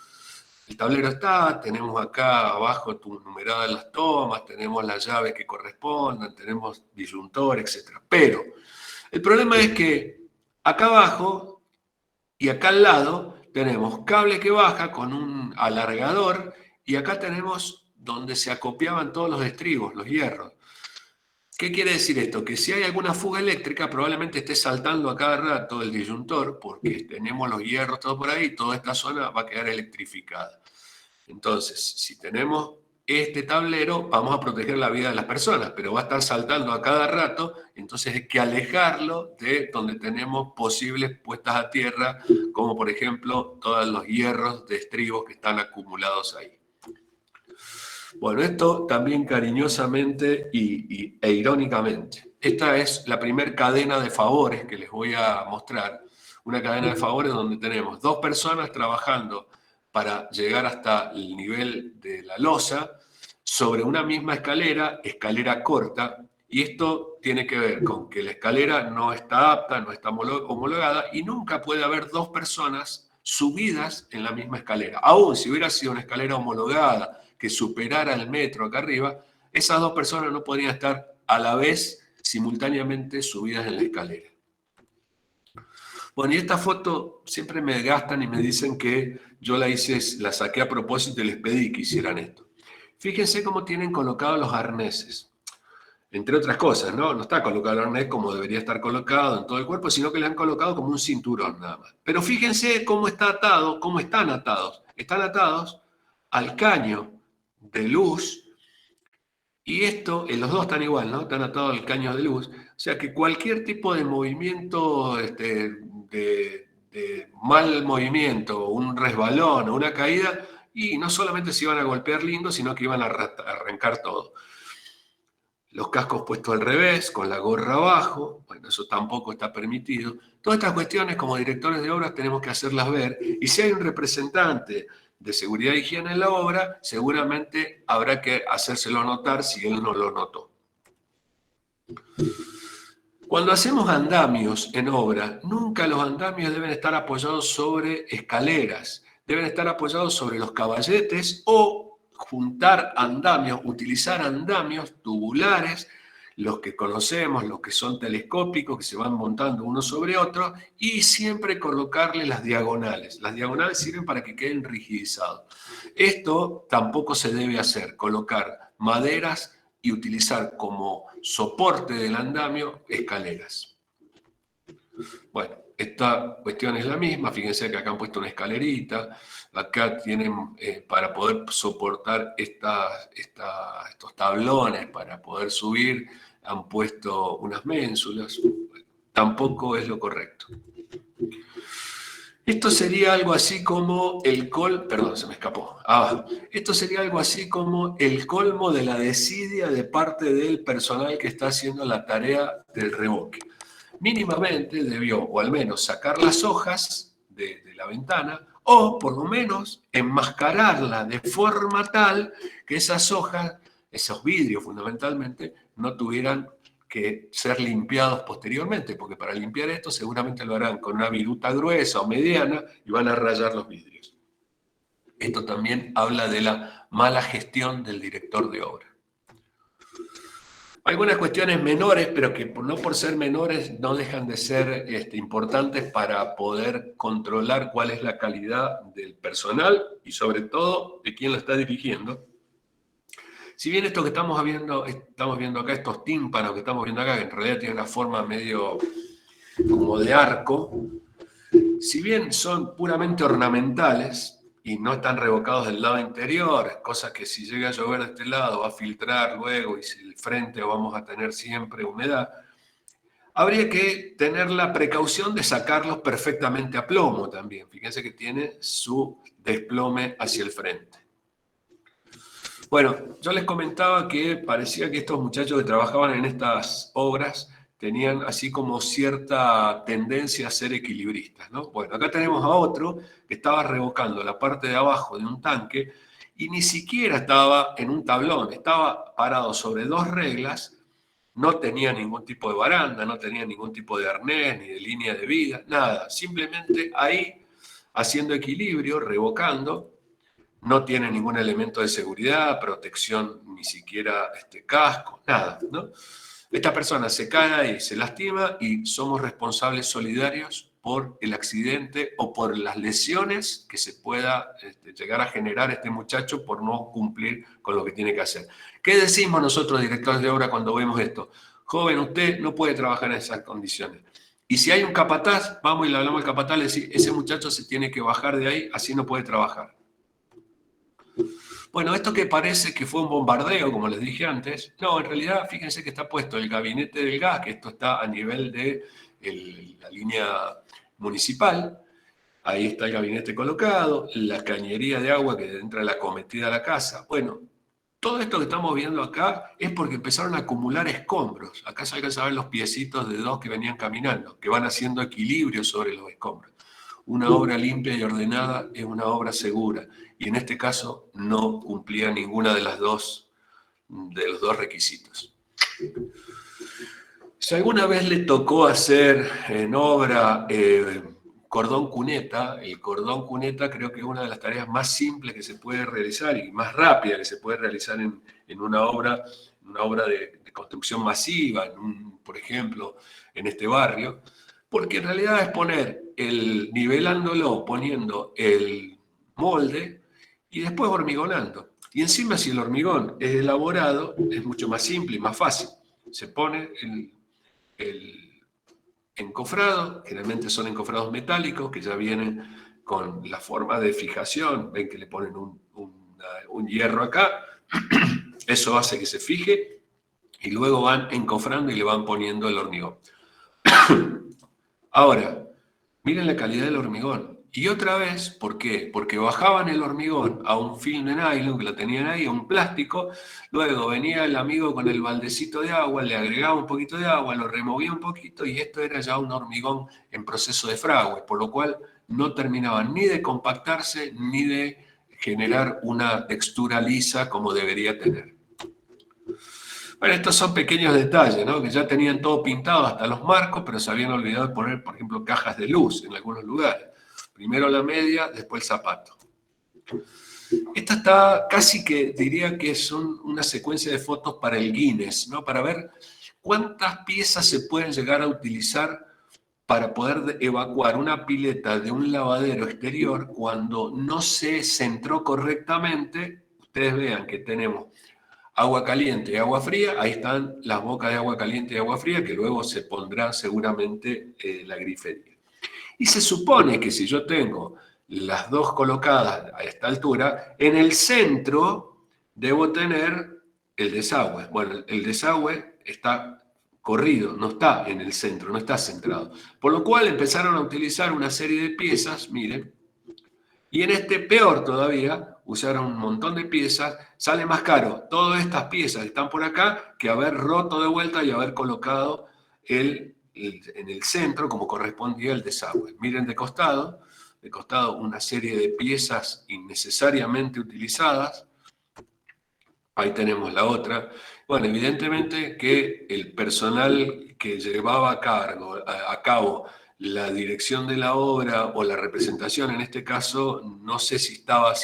El tablero está, tenemos acá abajo numeradas las tomas, tenemos las llaves que correspondan, tenemos disyuntor, etc. Pero el problema es que acá abajo y acá al lado tenemos cable que baja con un alargador y acá tenemos donde se acopiaban todos los estribos, los hierros. ¿Qué quiere decir esto? Que si hay alguna fuga eléctrica, probablemente esté saltando a cada rato el disyuntor, porque tenemos los hierros todos por ahí, toda esta zona va a quedar electrificada. Entonces, si tenemos este tablero, vamos a proteger la vida de las personas, pero va a estar saltando a cada rato, entonces hay que alejarlo de donde tenemos posibles puestas a tierra, como por ejemplo todos los hierros de estribos que están acumulados ahí. Bueno, esto también cariñosamente e irónicamente. Esta es la primer cadena de favores que les voy a mostrar. Una cadena de favores donde tenemos dos personas trabajando para llegar hasta el nivel de la losa sobre una misma escalera, escalera corta, y esto tiene que ver con que la escalera no está apta, no está homologada, y nunca puede haber dos personas subidas en la misma escalera. Aún si hubiera sido una escalera homologada que superara el metro acá arriba, esas dos personas no podrían estar a la vez simultáneamente subidas en la escalera. Bueno, y esta foto siempre me gastan y me dicen que yo la saqué a propósito y les pedí que hicieran esto. Fíjense cómo tienen colocados los arneses. Entre otras cosas, ¿no? No está colocado el arnés como debería estar colocado en todo el cuerpo, sino que le han colocado como un cinturón nada más. Pero fíjense cómo está atado, cómo están atados. Están atados al caño de luz, y esto, los dos están igual, ¿no? Están atados al caño de luz. O sea que cualquier tipo de movimiento, de mal movimiento, un resbalón o una caída, y no solamente se iban a golpear lindo, sino que iban a arrancar todo. Los cascos puestos al revés, con la gorra abajo, bueno, eso tampoco está permitido. Todas estas cuestiones como directores de obras tenemos que hacerlas ver, y si hay un representante de seguridad e higiene en la obra, seguramente habrá que hacérselo notar si él no lo notó. Cuando hacemos andamios en obra, nunca los andamios deben estar apoyados sobre escaleras, deben estar apoyados sobre los caballetes o juntar andamios, utilizar andamios tubulares, los que conocemos, los que son telescópicos, que se van montando uno sobre otro, y siempre colocarle las diagonales. Las diagonales sirven para que queden rigidizados. Esto tampoco se debe hacer, colocar maderas y utilizar como soporte del andamio escaleras. Bueno, esta cuestión es la misma. Fíjense que acá han puesto una escalerita. Acá tienen, para poder soportar estos tablones, para poder subir, han puesto unas ménsulas. Bueno, tampoco es lo correcto. Esto sería algo así como perdón, se me escapó. Esto sería algo así como el colmo de la desidia de parte del personal que está haciendo la tarea del revoque. Mínimamente debió, o al menos, sacar las hojas de la ventana, o por lo menos enmascararla de forma tal que esas hojas, esos vidrios fundamentalmente, no tuvieran que ser limpiados posteriormente, porque para limpiar esto seguramente lo harán con una viruta gruesa o mediana y van a rayar los vidrios. Esto también habla de la mala gestión del director de obra. Algunas cuestiones menores, pero que no por ser menores no dejan de ser importantes para poder controlar cuál es la calidad del personal y sobre todo de quién lo está dirigiendo. Si bien esto que estamos viendo acá, estos tímpanos que estamos viendo acá, que en realidad tienen una forma medio como de arco, si bien son puramente ornamentales y no están revocados del lado interior, cosa que si llega a llover de este lado va a filtrar luego y si el frente vamos a tener siempre humedad, habría que tener la precaución de sacarlos perfectamente a plomo también. Fíjense que tiene su desplome hacia el frente. Bueno, yo les comentaba que parecía que estos muchachos que trabajaban en estas obras tenían así como cierta tendencia a ser equilibristas, ¿no? Bueno, acá tenemos a otro que estaba revocando la parte de abajo de un tanque y ni siquiera estaba en un tablón, estaba parado sobre dos reglas, no tenía ningún tipo de baranda, no tenía ningún tipo de arnés, ni de línea de vida, nada, simplemente ahí haciendo equilibrio, revocando. No tiene ningún elemento de seguridad, protección, ni siquiera casco, nada, ¿no? Esta persona se cae y se lastima y somos responsables solidarios por el accidente o por las lesiones que se pueda llegar a generar este muchacho por no cumplir con lo que tiene que hacer. ¿Qué decimos nosotros, directores de obra, cuando vemos esto? Joven, usted no puede trabajar en esas condiciones. Y si hay un capataz, vamos y le hablamos al capataz, le decimos, ese muchacho se tiene que bajar de ahí, así no puede trabajar. Bueno, esto que parece que fue un bombardeo, como les dije antes, no, en realidad fíjense que está puesto el gabinete del gas, que esto está a nivel de la línea municipal, ahí está el gabinete colocado, la cañería de agua que entra la cometida a la casa. Bueno, Todo esto que estamos viendo acá es porque empezaron a acumular escombros. Acá se alcanzan a ver los piecitos de dos que venían caminando, que van haciendo equilibrio sobre los escombros. Una obra limpia y ordenada es una obra segura, y en este caso no cumplía ninguna de los dos requisitos. Si alguna vez le tocó hacer en obra cordón cuneta, el cordón cuneta creo que es una de las tareas más simples que se puede realizar y más rápida que se puede realizar en una obra de construcción masiva, por ejemplo, en este barrio, porque en realidad es poner nivelándolo, poniendo el molde y después hormigonando. Y encima, si el hormigón es elaborado, es mucho más simple y más fácil. Se pone el encofrado, generalmente son encofrados metálicos que ya vienen con la forma de fijación, ven que le ponen un hierro acá, eso hace que se fije y luego van encofrando y le van poniendo el hormigón. Ahora, miren la calidad del hormigón. Y otra vez, ¿por qué? Porque bajaban el hormigón a un film de nylon que lo tenían ahí, a un plástico, luego venía el amigo con el baldecito de agua, le agregaba un poquito de agua, lo removía un poquito y esto era ya un hormigón en proceso de fragüe, por lo cual no terminaban ni de compactarse ni de generar una textura lisa como debería tener. Bueno, estos son pequeños detalles, ¿no? Que ya tenían todo pintado, hasta los marcos, pero se habían olvidado de poner, por ejemplo, cajas de luz en algunos lugares. Primero la media, después el zapato. Esta está casi que diría que son una secuencia de fotos para el Guinness, ¿no? Para ver cuántas piezas se pueden llegar a utilizar para poder evacuar una pileta de un lavadero exterior cuando no se centró correctamente. Ustedes vean que tenemos agua caliente y agua fría, ahí están las bocas de agua caliente y agua fría, que luego se pondrá seguramente la grifería. Y se supone que si yo tengo las dos colocadas a esta altura, en el centro debo tener el desagüe. Bueno, el desagüe está corrido, no está en el centro, no está centrado. Por lo cual empezaron a utilizar una serie de piezas, miren, y en este peor todavía, usaron un montón de piezas, sale más caro todas estas piezas que están por acá que haber roto de vuelta y haber colocado en el centro como correspondía el desagüe. Miren de costado una serie de piezas innecesariamente utilizadas. Ahí tenemos la otra. Bueno, evidentemente que el personal que llevaba a cabo la dirección de la obra o la representación en este caso, no sé si estaba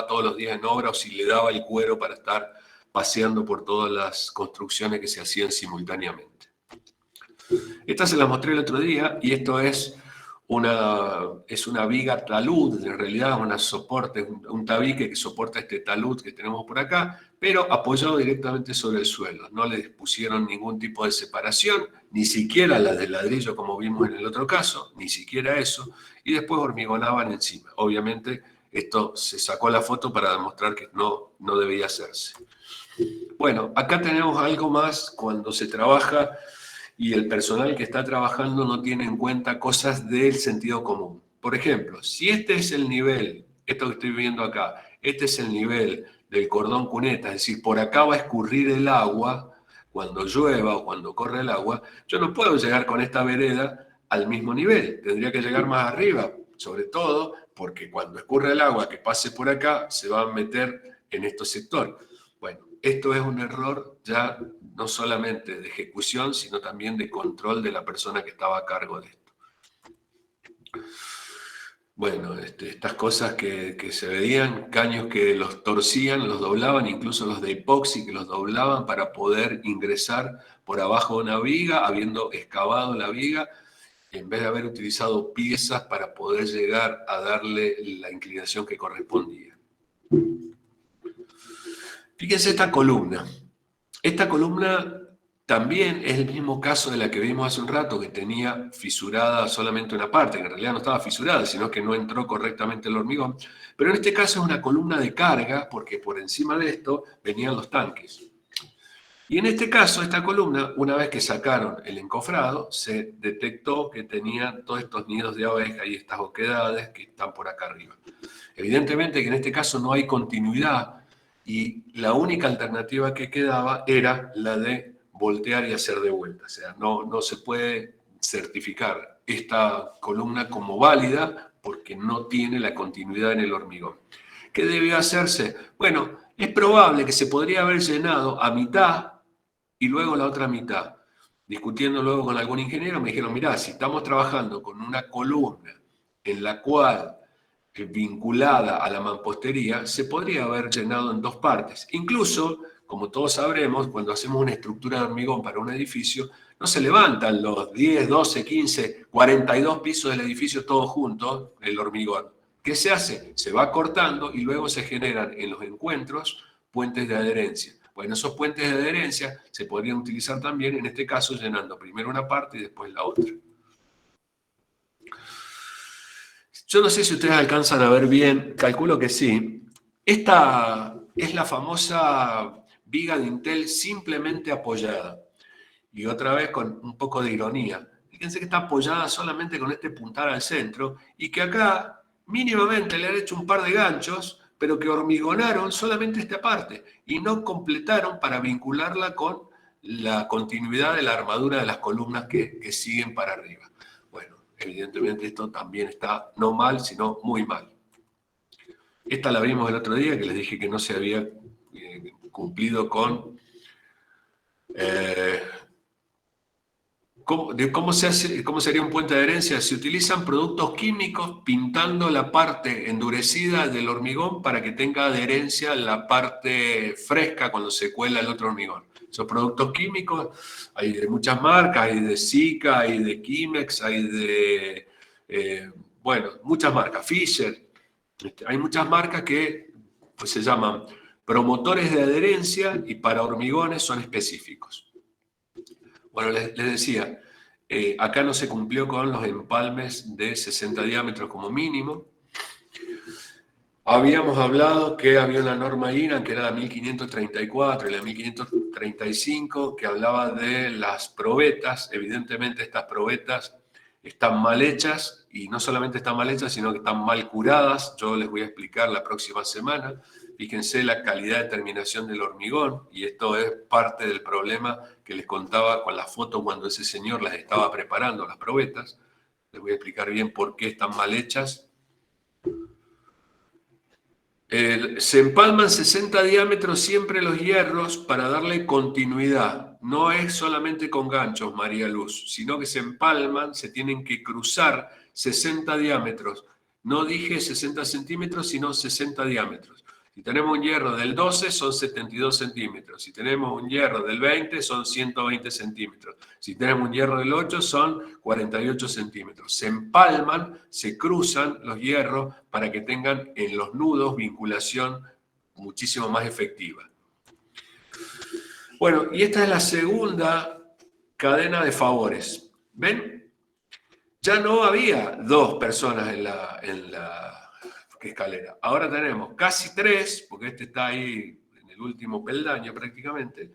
todos los días en obra o si le daba el cuero para estar paseando por todas las construcciones que se hacían simultáneamente. Esta se la mostré el otro día y esto es una viga talud, en realidad un tabique que soporta este talud que tenemos por acá, pero apoyado directamente sobre el suelo. No le pusieron ningún tipo de separación, ni siquiera la de ladrillo como vimos en el otro caso, ni siquiera eso, y después hormigonaban encima. Obviamente esto se sacó la foto para demostrar que no debía hacerse. Bueno, acá tenemos algo más cuando se trabaja y el personal que está trabajando no tiene en cuenta cosas del sentido común. Por ejemplo, si este es el nivel, esto que estoy viendo acá, este es el nivel del cordón cuneta, es decir, por acá va a escurrir el agua cuando llueva o cuando corre el agua, yo no puedo llegar con esta vereda al mismo nivel, tendría que llegar más arriba, sobre todo porque cuando escurre el agua que pase por acá se va a meter en estos sectores. Bueno, esto es un error ya no solamente de ejecución, sino también de control de la persona que estaba a cargo de esto. Bueno, estas cosas que se veían, caños que los torcían, los doblaban, incluso los de epoxi que los doblaban para poder ingresar por abajo de una viga, habiendo excavado la viga, en vez de haber utilizado piezas para poder llegar a darle la inclinación que correspondía. Fíjense esta columna. Esta columna también es el mismo caso de la que vimos hace un rato, que tenía fisurada solamente una parte, que en realidad no estaba fisurada, sino que no entró correctamente el hormigón. Pero en este caso es una columna de carga, porque por encima de esto venían los tanques. Y en este caso, esta columna, una vez que sacaron el encofrado, se detectó que tenía todos estos nidos de abeja y estas oquedades que están por acá arriba. Evidentemente que en este caso no hay continuidad y la única alternativa que quedaba era la de voltear y hacer de vuelta. O sea, no se puede certificar esta columna como válida porque no tiene la continuidad en el hormigón. ¿Qué debió hacerse? Bueno, es probable que se podría haber llenado a mitad y luego la otra mitad. Discutiendo luego con algún ingeniero, me dijeron, mirá, si estamos trabajando con una columna en la cual vinculada a la mampostería, se podría haber llenado en dos partes. Incluso, como todos sabremos, cuando hacemos una estructura de hormigón para un edificio, no se levantan los 10, 12, 15, 42 pisos del edificio todos juntos, el hormigón. ¿Qué se hace? Se va cortando y luego se generan en los encuentros puentes de adherencia. Bueno, esos puentes de adherencia se podrían utilizar también, en este caso, llenando primero una parte y después la otra. Yo no sé si ustedes alcanzan a ver bien, calculo que sí. Esta es la famosa viga de Intel simplemente apoyada. Y otra vez con un poco de ironía. Fíjense que está apoyada solamente con este puntal al centro y que acá mínimamente le han hecho un par de ganchos, pero que hormigonaron solamente esta parte y no completaron para vincularla con la continuidad de la armadura de las columnas que siguen para arriba. Bueno, evidentemente esto también está no mal, sino muy mal. Esta la vimos el otro día, que les dije que no se había cumplido con... ¿Cómo sería un puente de adherencia? Se utilizan productos químicos pintando la parte endurecida del hormigón para que tenga adherencia a la parte fresca cuando se cuela el otro hormigón. Esos productos químicos hay de muchas marcas, hay de Sika, hay de Kimex, hay de, muchas marcas, Fisher. Hay muchas marcas que pues, se llaman promotores de adherencia y para hormigones son específicos. Bueno, les decía, acá no se cumplió con los empalmes de 60 diámetros como mínimo. Habíamos hablado que había una norma INA que era la 1534 y la 1535 que hablaba de las probetas. Evidentemente estas probetas están mal hechas y no solamente están mal hechas, sino que están mal curadas. Yo les voy a explicar la próxima semana. Fíjense la calidad de terminación del hormigón y esto es parte del problema que les contaba con la foto cuando ese señor las estaba preparando, las probetas. Les voy a explicar bien por qué están mal hechas. Se empalman 60 diámetros siempre los hierros para darle continuidad. No es solamente con ganchos, María Luz, sino que se empalman, se tienen que cruzar 60 diámetros. No dije 60 centímetros, sino 60 diámetros. Si tenemos un hierro del 12, son 72 centímetros. Si tenemos un hierro del 20, son 120 centímetros. Si tenemos un hierro del 8, son 48 centímetros. Se empalman, se cruzan los hierros para que tengan en los nudos vinculación muchísimo más efectiva. Bueno, y esta es la segunda cadena de favores. ¿Ven? Ya no había dos personas en la escalera. Ahora tenemos casi tres, porque este está ahí en el último peldaño prácticamente.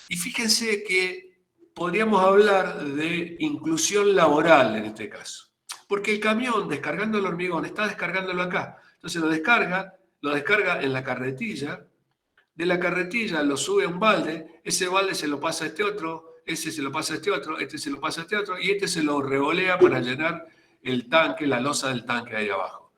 Y fíjense que podríamos hablar de inclusión laboral en este caso. Porque el camión descargando el hormigón está descargándolo acá. Entonces lo descarga en la carretilla. De la carretilla lo sube a un balde. Ese balde se lo pasa a este otro. Ese se lo pasa a este otro. Este se lo pasa a este otro. Y este se lo revolea para llenar el tanque, la losa del tanque ahí abajo.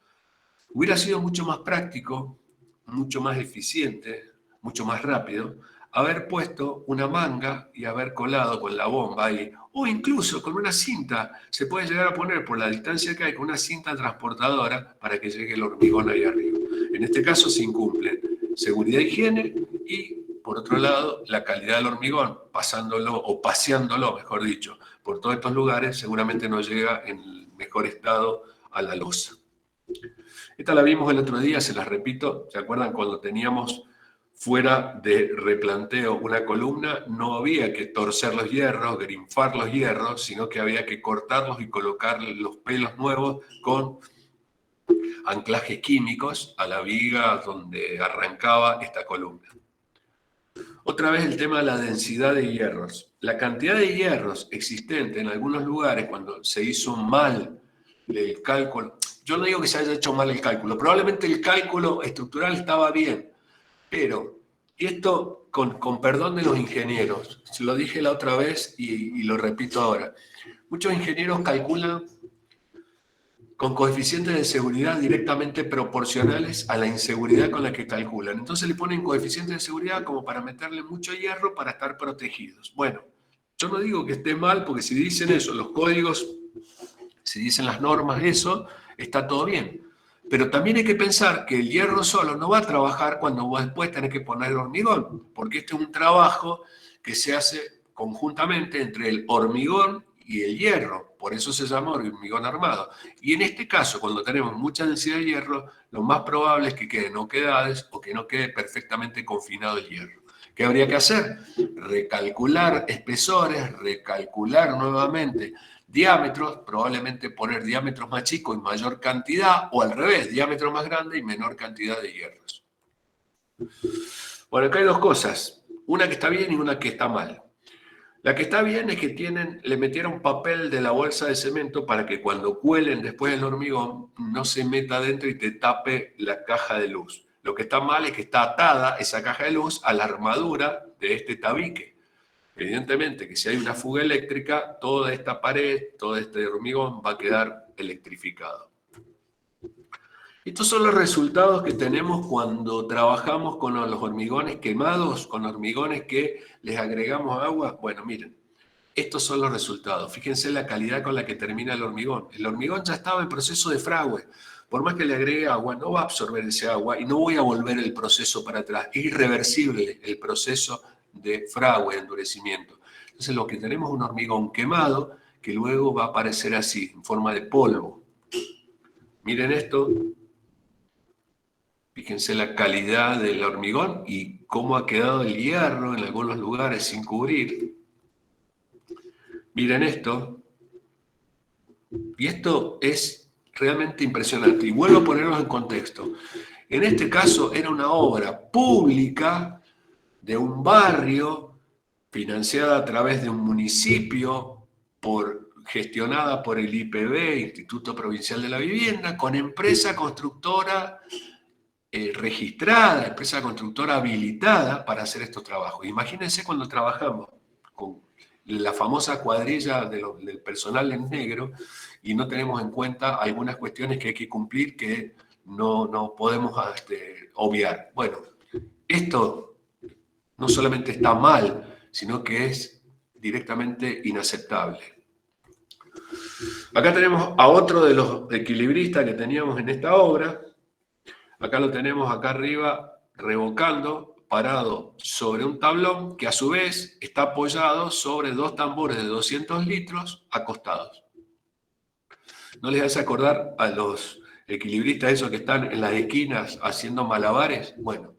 Hubiera sido mucho más práctico, mucho más eficiente, mucho más rápido, haber puesto una manga y haber colado con la bomba ahí, o incluso con una cinta, se puede llegar a poner por la distancia que hay con una cinta transportadora para que llegue el hormigón ahí arriba. En este caso se incumplen seguridad e higiene y, por otro lado, la calidad del hormigón, pasándolo o paseándolo, mejor dicho, por todos estos lugares, seguramente no llega en el mejor estado a la losa. Esta la vimos el otro día, se las repito, ¿se acuerdan cuando teníamos fuera de replanteo una columna? No había que torcer los hierros, grinfar los hierros, sino que había que cortarlos y colocar los pelos nuevos con anclajes químicos a la viga donde arrancaba esta columna. Otra vez el tema de la densidad de hierros. La cantidad de hierros existente en algunos lugares cuando se hizo mal el cálculo. Yo no digo que se haya hecho mal el cálculo, probablemente el cálculo estructural estaba bien, Pero, y esto con perdón de los ingenieros, se lo dije la otra vez y lo repito ahora, muchos ingenieros calculan con coeficientes de seguridad directamente proporcionales a la inseguridad con la que calculan. Entonces le ponen coeficientes de seguridad como para meterle mucho hierro para estar protegidos. Bueno, yo no digo que esté mal, porque si dicen eso, los códigos, si dicen las normas, eso, está todo bien. Pero también hay que pensar que el hierro solo no va a trabajar cuando vos después tenés que poner hormigón, porque este es un trabajo que se hace conjuntamente entre el hormigón y el hierro, por eso se llama hormigón armado. Y en este caso, cuando tenemos mucha densidad de hierro, lo más probable es que queden oquedades o que no quede perfectamente confinado el hierro. ¿Qué habría que hacer? Recalcular espesores, recalcular nuevamente diámetros, probablemente poner diámetros más chicos y mayor cantidad, o al revés, diámetros más grandes y menor cantidad de hierros. Bueno, acá hay dos cosas, una que está bien y una que está mal. La que está bien es que le metieron papel de la bolsa de cemento para que cuando cuelen después el hormigón no se meta adentro y te tape la caja de luz. Lo que está mal es que está atada esa caja de luz a la armadura de este tabique. Evidentemente que si hay una fuga eléctrica, toda esta pared, todo este hormigón va a quedar electrificado. Estos son los resultados que tenemos cuando trabajamos con los hormigones quemados, con hormigones que les agregamos agua. Bueno, miren, estos son los resultados. Fíjense la calidad con la que termina el hormigón. El hormigón ya estaba en proceso de fragüe. Por más que le agregue agua, no va a absorber ese agua y no voy a volver el proceso para atrás. Es irreversible el proceso de fragüe, de endurecimiento. Entonces lo que tenemos es un hormigón quemado que luego va a aparecer así, en forma de polvo. Miren esto. Fíjense la calidad del hormigón y cómo ha quedado el hierro en algunos lugares sin cubrir. Miren esto. Y esto es realmente impresionante. Y vuelvo a ponerlos en contexto. En este caso era una obra pública de un barrio financiada a través de un municipio, gestionada por el IPB, Instituto Provincial de la Vivienda, con empresa constructora registrada, empresa constructora habilitada para hacer estos trabajos. Imagínense cuando trabajamos con la famosa cuadrilla del personal en negro y no tenemos en cuenta algunas cuestiones que hay que cumplir que no podemos obviar. Bueno, esto no solamente está mal, sino que es directamente inaceptable. Acá tenemos a otro de los equilibristas que teníamos en esta obra. Acá lo tenemos acá arriba, revocando, parado sobre un tablón que a su vez está apoyado sobre dos tambores de 200 litros acostados. ¿No les hace acordar a los equilibristas esos que están en las esquinas haciendo malabares? Bueno,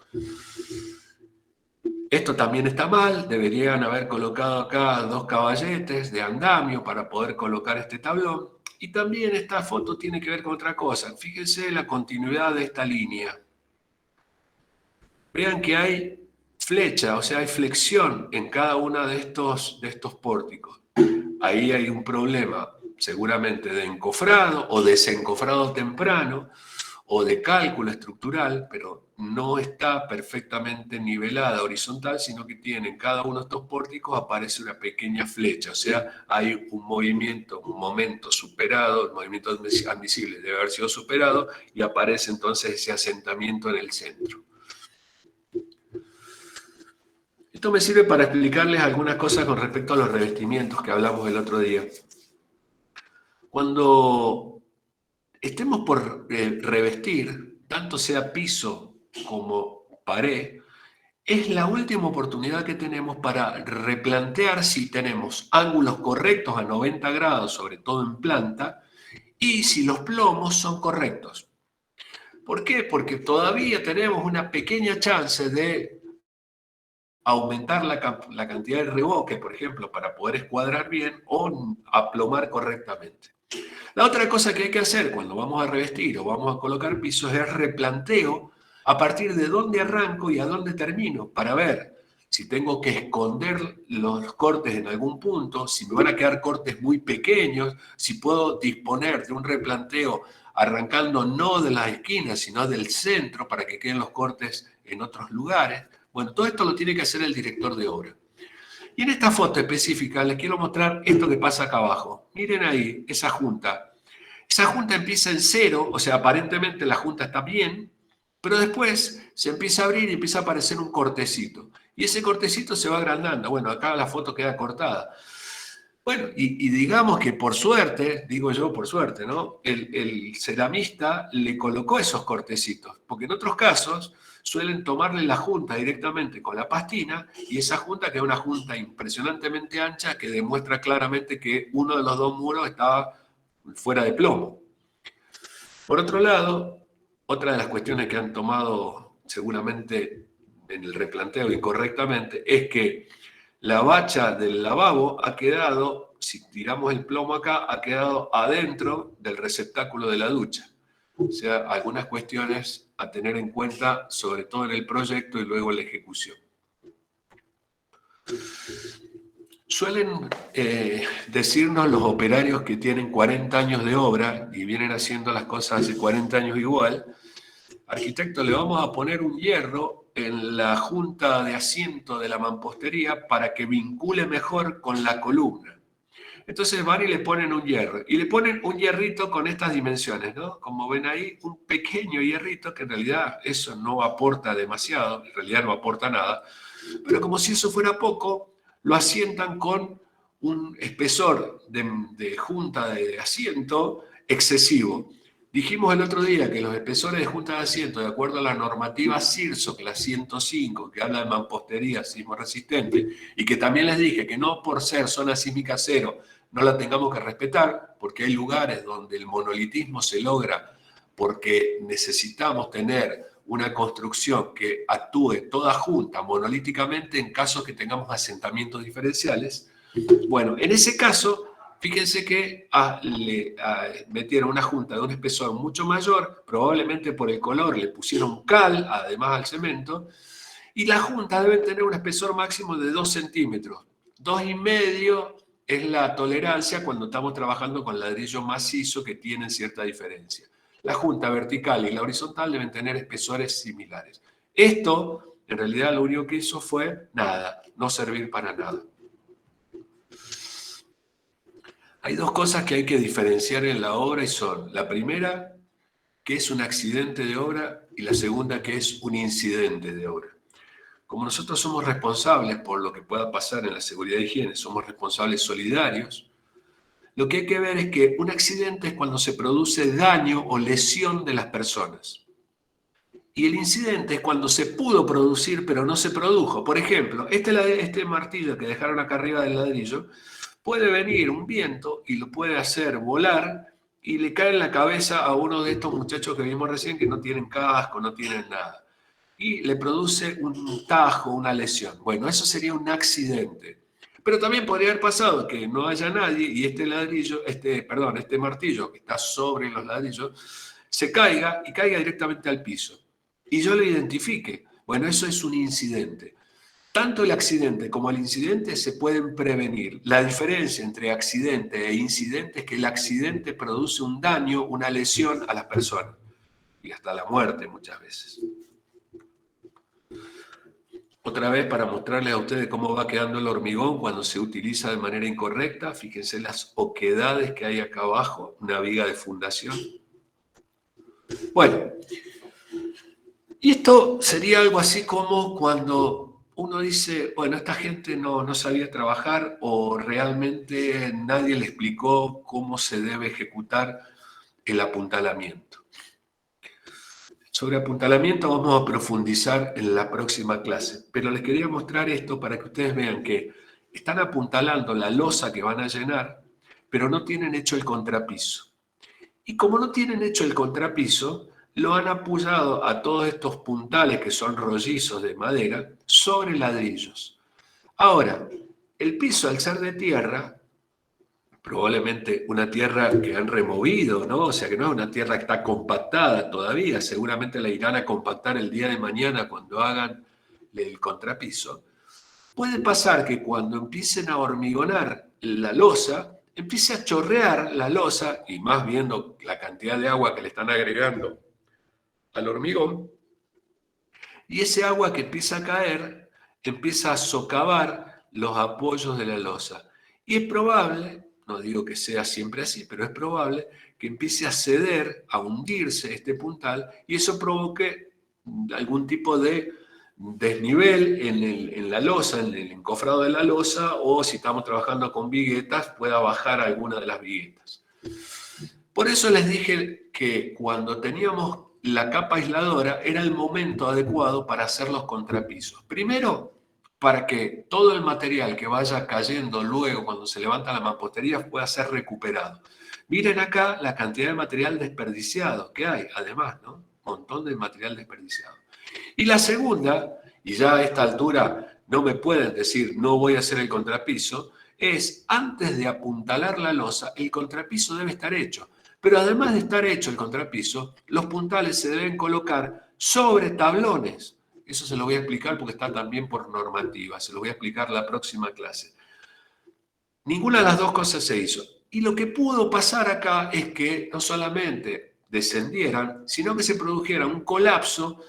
esto también está mal, deberían haber colocado acá dos caballetes de andamio para poder colocar este tablón. Y también esta foto tiene que ver con otra cosa. Fíjense la continuidad de esta línea. Vean que hay flecha, o sea, hay flexión en cada uno de estos pórticos. Ahí hay un problema seguramente de encofrado o desencofrado temprano o de cálculo estructural, pero no está perfectamente nivelada horizontal, sino que tiene en cada uno de estos pórticos aparece una pequeña flecha, o sea, hay un movimiento, un momento superado, el movimiento admisible debe haber sido superado y aparece entonces ese asentamiento en el centro. Esto me sirve para explicarles algunas cosas con respecto a los revestimientos que hablamos el otro día. Cuando estemos por revestir, tanto sea piso como pared, es la última oportunidad que tenemos para replantear si tenemos ángulos correctos a 90 grados, sobre todo en planta, y si los plomos son correctos. ¿Por qué? Porque todavía tenemos una pequeña chance de aumentar la cantidad de revoque, por ejemplo, para poder escuadrar bien o aplomar correctamente. La otra cosa que hay que hacer cuando vamos a revestir o vamos a colocar pisos es replanteo a partir de dónde arranco y a dónde termino, para ver si tengo que esconder los cortes en algún punto, si me van a quedar cortes muy pequeños, si puedo disponer de un replanteo arrancando no de las esquinas, sino del centro para que queden los cortes en otros lugares. Bueno, todo esto lo tiene que hacer el director de obra. Y en esta foto específica les quiero mostrar esto que pasa acá abajo. Miren ahí, esa junta. Esa junta empieza en 0, o sea, aparentemente la junta está bien, pero después se empieza a abrir y empieza a aparecer un cortecito. Y ese cortecito se va agrandando. Bueno, acá la foto queda cortada. Bueno, y digamos que por suerte, digo yo por suerte, ¿no? El ceramista le colocó esos cortecitos, porque en otros casos suelen tomarle la junta directamente con la pastina y esa junta queda una junta impresionantemente ancha que demuestra claramente que uno de los dos muros estaba fuera de plomo. Por otro lado, otra de las cuestiones que han tomado seguramente en el replanteo incorrectamente es que la bacha del lavabo ha quedado, si tiramos el plomo acá, ha quedado adentro del receptáculo de la ducha. O sea, algunas cuestiones a tener en cuenta, sobre todo en el proyecto y luego en la ejecución. Suelen decirnos los operarios que tienen 40 años de obra y vienen haciendo las cosas hace 40 años igual, arquitecto, le vamos a poner un hierro en la junta de asiento de la mampostería para que vincule mejor con la columna. Entonces van y le ponen un hierro. Y le ponen un hierrito con estas dimensiones, ¿no? Como ven ahí, un pequeño hierrito que en realidad eso no aporta demasiado, en realidad no aporta nada. Pero como si eso fuera poco, lo asientan con un espesor de junta de asiento excesivo. Dijimos el otro día que los espesores de junta de asiento, de acuerdo a la normativa CIRSOC, la 105, que habla de mampostería sismo resistente, y que también les dije que no por ser zona sísmica cero no la tengamos que respetar, porque hay lugares donde el monolitismo se logra porque necesitamos tener una construcción que actúe toda junta monolíticamente en casos que tengamos asentamientos diferenciales. Bueno, en ese caso, fíjense que le metieron una junta de un espesor mucho mayor, probablemente por el color le pusieron cal, además al cemento, y la junta debe tener un espesor máximo de 2 centímetros. 2,5 es la tolerancia cuando estamos trabajando con ladrillo macizo que tienen cierta diferencia. La junta vertical y la horizontal deben tener espesores similares. Esto, en realidad, lo único que hizo fue nada, no servir para nada. Hay dos cosas que hay que diferenciar en la obra y son, la primera, que es un accidente de obra, y la segunda, que es un incidente de obra. Como nosotros somos responsables por lo que pueda pasar en la seguridad e higiene, somos responsables solidarios, lo que hay que ver es que un accidente es cuando se produce daño o lesión de las personas. Y el incidente es cuando se pudo producir pero no se produjo. Por ejemplo, este martillo que dejaron acá arriba del ladrillo, puede venir un viento y lo puede hacer volar y le cae en la cabeza a uno de estos muchachos que vimos recién que no tienen casco, no tienen nada. Y le produce un tajo, una lesión. Bueno, eso sería un accidente. Pero también podría haber pasado que no haya nadie y este martillo que está sobre los ladrillos se caiga y caiga directamente al piso. Y yo lo identifique. Bueno, eso es un incidente. Tanto el accidente como el incidente se pueden prevenir. La diferencia entre accidente e incidente es que el accidente produce un daño, una lesión a las personas y hasta la muerte muchas veces. Otra vez para mostrarles a ustedes cómo va quedando el hormigón cuando se utiliza de manera incorrecta. Fíjense las oquedades que hay acá abajo, una viga de fundación. Bueno, y esto sería algo así como cuando uno dice, bueno, esta gente no sabía trabajar o realmente nadie le explicó cómo se debe ejecutar el apuntalamiento. Sobre apuntalamiento vamos a profundizar en la próxima clase, pero les quería mostrar esto para que ustedes vean que están apuntalando la losa que van a llenar, pero no tienen hecho el contrapiso. Y como no tienen hecho el contrapiso, lo han apoyado a todos estos puntales que son rollizos de madera sobre ladrillos. Ahora, el piso al ser de tierra, probablemente una tierra que han removido, ¿no? O sea que no es una tierra que está compactada todavía, seguramente la irán a compactar el día de mañana cuando hagan el contrapiso. Puede pasar que cuando empiecen a hormigonar la losa, empiece a chorrear la losa, y más viendo la cantidad de agua que le están agregando al hormigón, Y ese agua que empieza a caer empieza a socavar los apoyos de la losa. Y es probable, no digo que sea siempre así, pero es probable que empiece a ceder, a hundirse este puntal y eso provoque algún tipo de desnivel en la losa, en el encofrado de la losa, o si estamos trabajando con viguetas, pueda bajar alguna de las viguetas. Por eso les dije que cuando teníamos la capa aisladora era el momento adecuado para hacer los contrapisos. Primero, para que todo el material que vaya cayendo luego cuando se levanta la mampostería pueda ser recuperado. Miren acá la cantidad de material desperdiciado que hay, además, ¿no? Un montón de material desperdiciado. Y la segunda, y ya a esta altura no me pueden decir no voy a hacer el contrapiso, es antes de apuntalar la losa, el contrapiso debe estar hecho. Pero además de estar hecho el contrapiso, los puntales se deben colocar sobre tablones. Eso se lo voy a explicar porque está también por normativa. Se lo voy a explicar la próxima clase. Ninguna de las dos cosas se hizo. Y lo que pudo pasar acá es que no solamente descendieran, sino que se produjera un colapso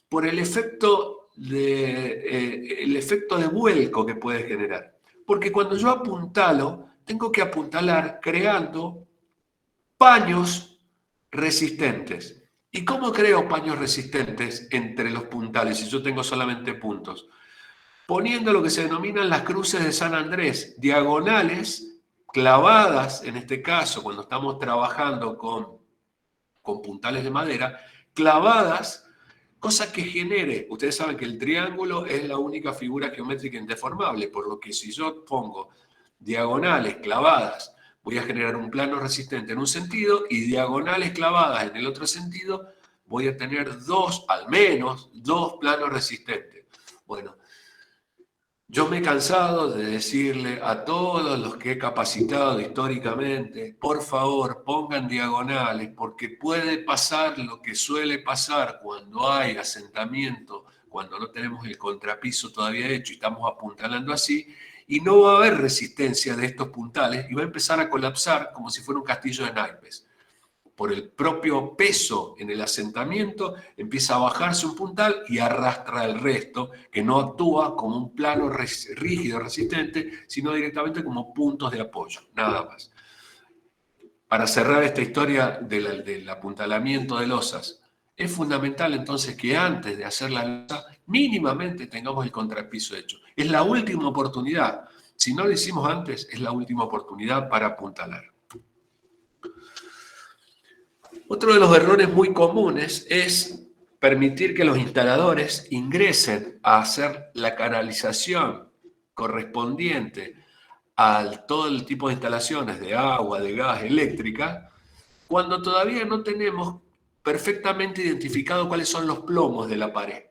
por el efecto de vuelco que puede generar. Porque cuando yo apuntalo, tengo que apuntalar creando paños resistentes. ¿Y cómo creo paños resistentes entre los puntales si yo tengo solamente puntos? Poniendo lo que se denominan las cruces de San Andrés, diagonales, clavadas, en este caso, cuando estamos trabajando con puntales de madera, clavadas, cosa que genere, ustedes saben que el triángulo es la única figura geométrica indeformable, por lo que si yo pongo diagonales clavadas, voy a generar un plano resistente en un sentido y diagonales clavadas en el otro sentido, voy a tener al menos dos planos resistentes. Bueno, yo me he cansado de decirle a todos los que he capacitado históricamente, por favor, pongan diagonales, porque puede pasar lo que suele pasar cuando hay asentamiento, cuando no tenemos el contrapiso todavía hecho y estamos apuntalando así, y no va a haber resistencia de estos puntales y va a empezar a colapsar como si fuera un castillo de naipes. Por el propio peso en el asentamiento, empieza a bajarse un puntal y arrastra el resto, que no actúa como un plano rígido, resistente, sino directamente como puntos de apoyo, nada más. Para cerrar esta historia del apuntalamiento de losas, es fundamental entonces que antes de hacer la losa, mínimamente tengamos el contrapiso hecho. Es la última oportunidad. Si no lo hicimos antes, es la última oportunidad para apuntalar. Otro de los errores muy comunes es permitir que los instaladores ingresen a hacer la canalización correspondiente a todo el tipo de instalaciones de agua, de gas, eléctrica, cuando todavía no tenemos perfectamente identificado cuáles son los plomos de la pared.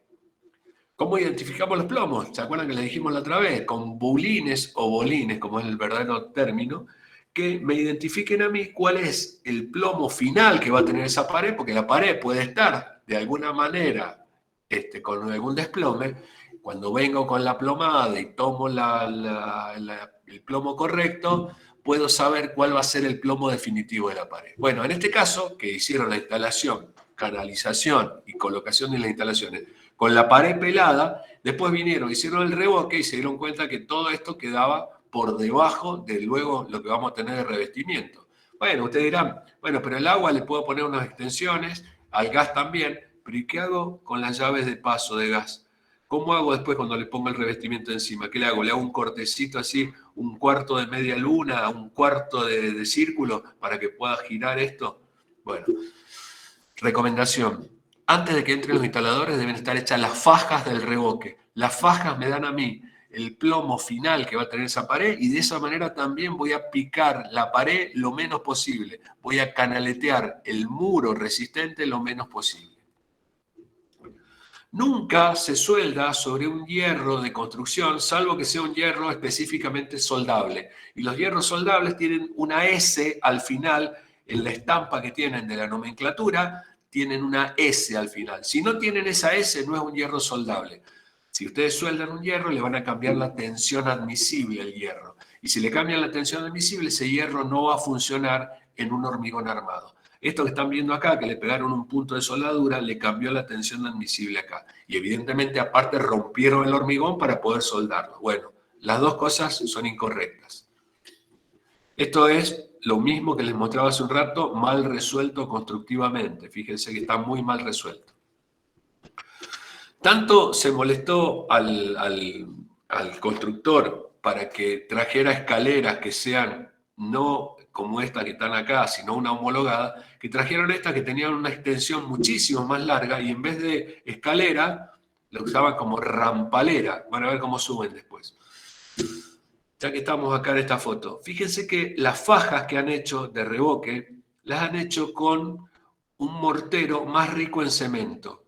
¿Cómo identificamos los plomos? ¿Se acuerdan que les dijimos la otra vez? Con bulines o bolines, como es el verdadero término, que me identifiquen a mí cuál es el plomo final que va a tener esa pared, porque la pared puede estar de alguna manera con algún desplome. Cuando vengo con la plomada y tomo el plomo correcto, puedo saber cuál va a ser el plomo definitivo de la pared. Bueno, en este caso, que hicieron la instalación, canalización y colocación de las instalaciones con la pared pelada, después vinieron, hicieron el revoque y se dieron cuenta que todo esto quedaba por debajo de luego lo que vamos a tener de revestimiento. Bueno, ustedes dirán, bueno, pero el agua le puedo poner unas extensiones, al gas también, pero ¿y qué hago con las llaves de paso de gas? ¿Cómo hago después cuando le pongo el revestimiento encima? ¿Qué le hago? ¿Le hago un cortecito así, un cuarto de media luna, un cuarto de círculo para que pueda girar esto? Bueno, recomendación. Antes de que entren los instaladores deben estar hechas las fajas del revoque. Las fajas me dan a mí el plomo final que va a tener esa pared y de esa manera también voy a picar la pared lo menos posible. Voy a canaletear el muro resistente lo menos posible. Nunca se suelda sobre un hierro de construcción, salvo que sea un hierro específicamente soldable. Y los hierros soldables tienen una S al final, en la estampa que tienen de la nomenclatura, tienen una S al final. Si no tienen esa S, no es un hierro soldable. Si ustedes sueldan un hierro, le van a cambiar la tensión admisible al hierro. Y si le cambian la tensión admisible, ese hierro no va a funcionar en un hormigón armado. Esto que están viendo acá, que le pegaron un punto de soldadura, le cambió la tensión admisible acá. Y evidentemente, aparte, rompieron el hormigón para poder soldarlo. Bueno, las dos cosas son incorrectas. Esto es lo mismo que les mostraba hace un rato, mal resuelto constructivamente. Fíjense que está muy mal resuelto. Tanto se molestó al constructor para que trajera escaleras que sean no como esta que están acá, sino una homologada, que trajeron estas que tenían una extensión muchísimo más larga y en vez de escalera, lo usaban como rampalera. Van a ver cómo suben después. Ya que estamos acá en esta foto, fíjense que las fajas que han hecho de revoque, las han hecho con un mortero más rico en cemento.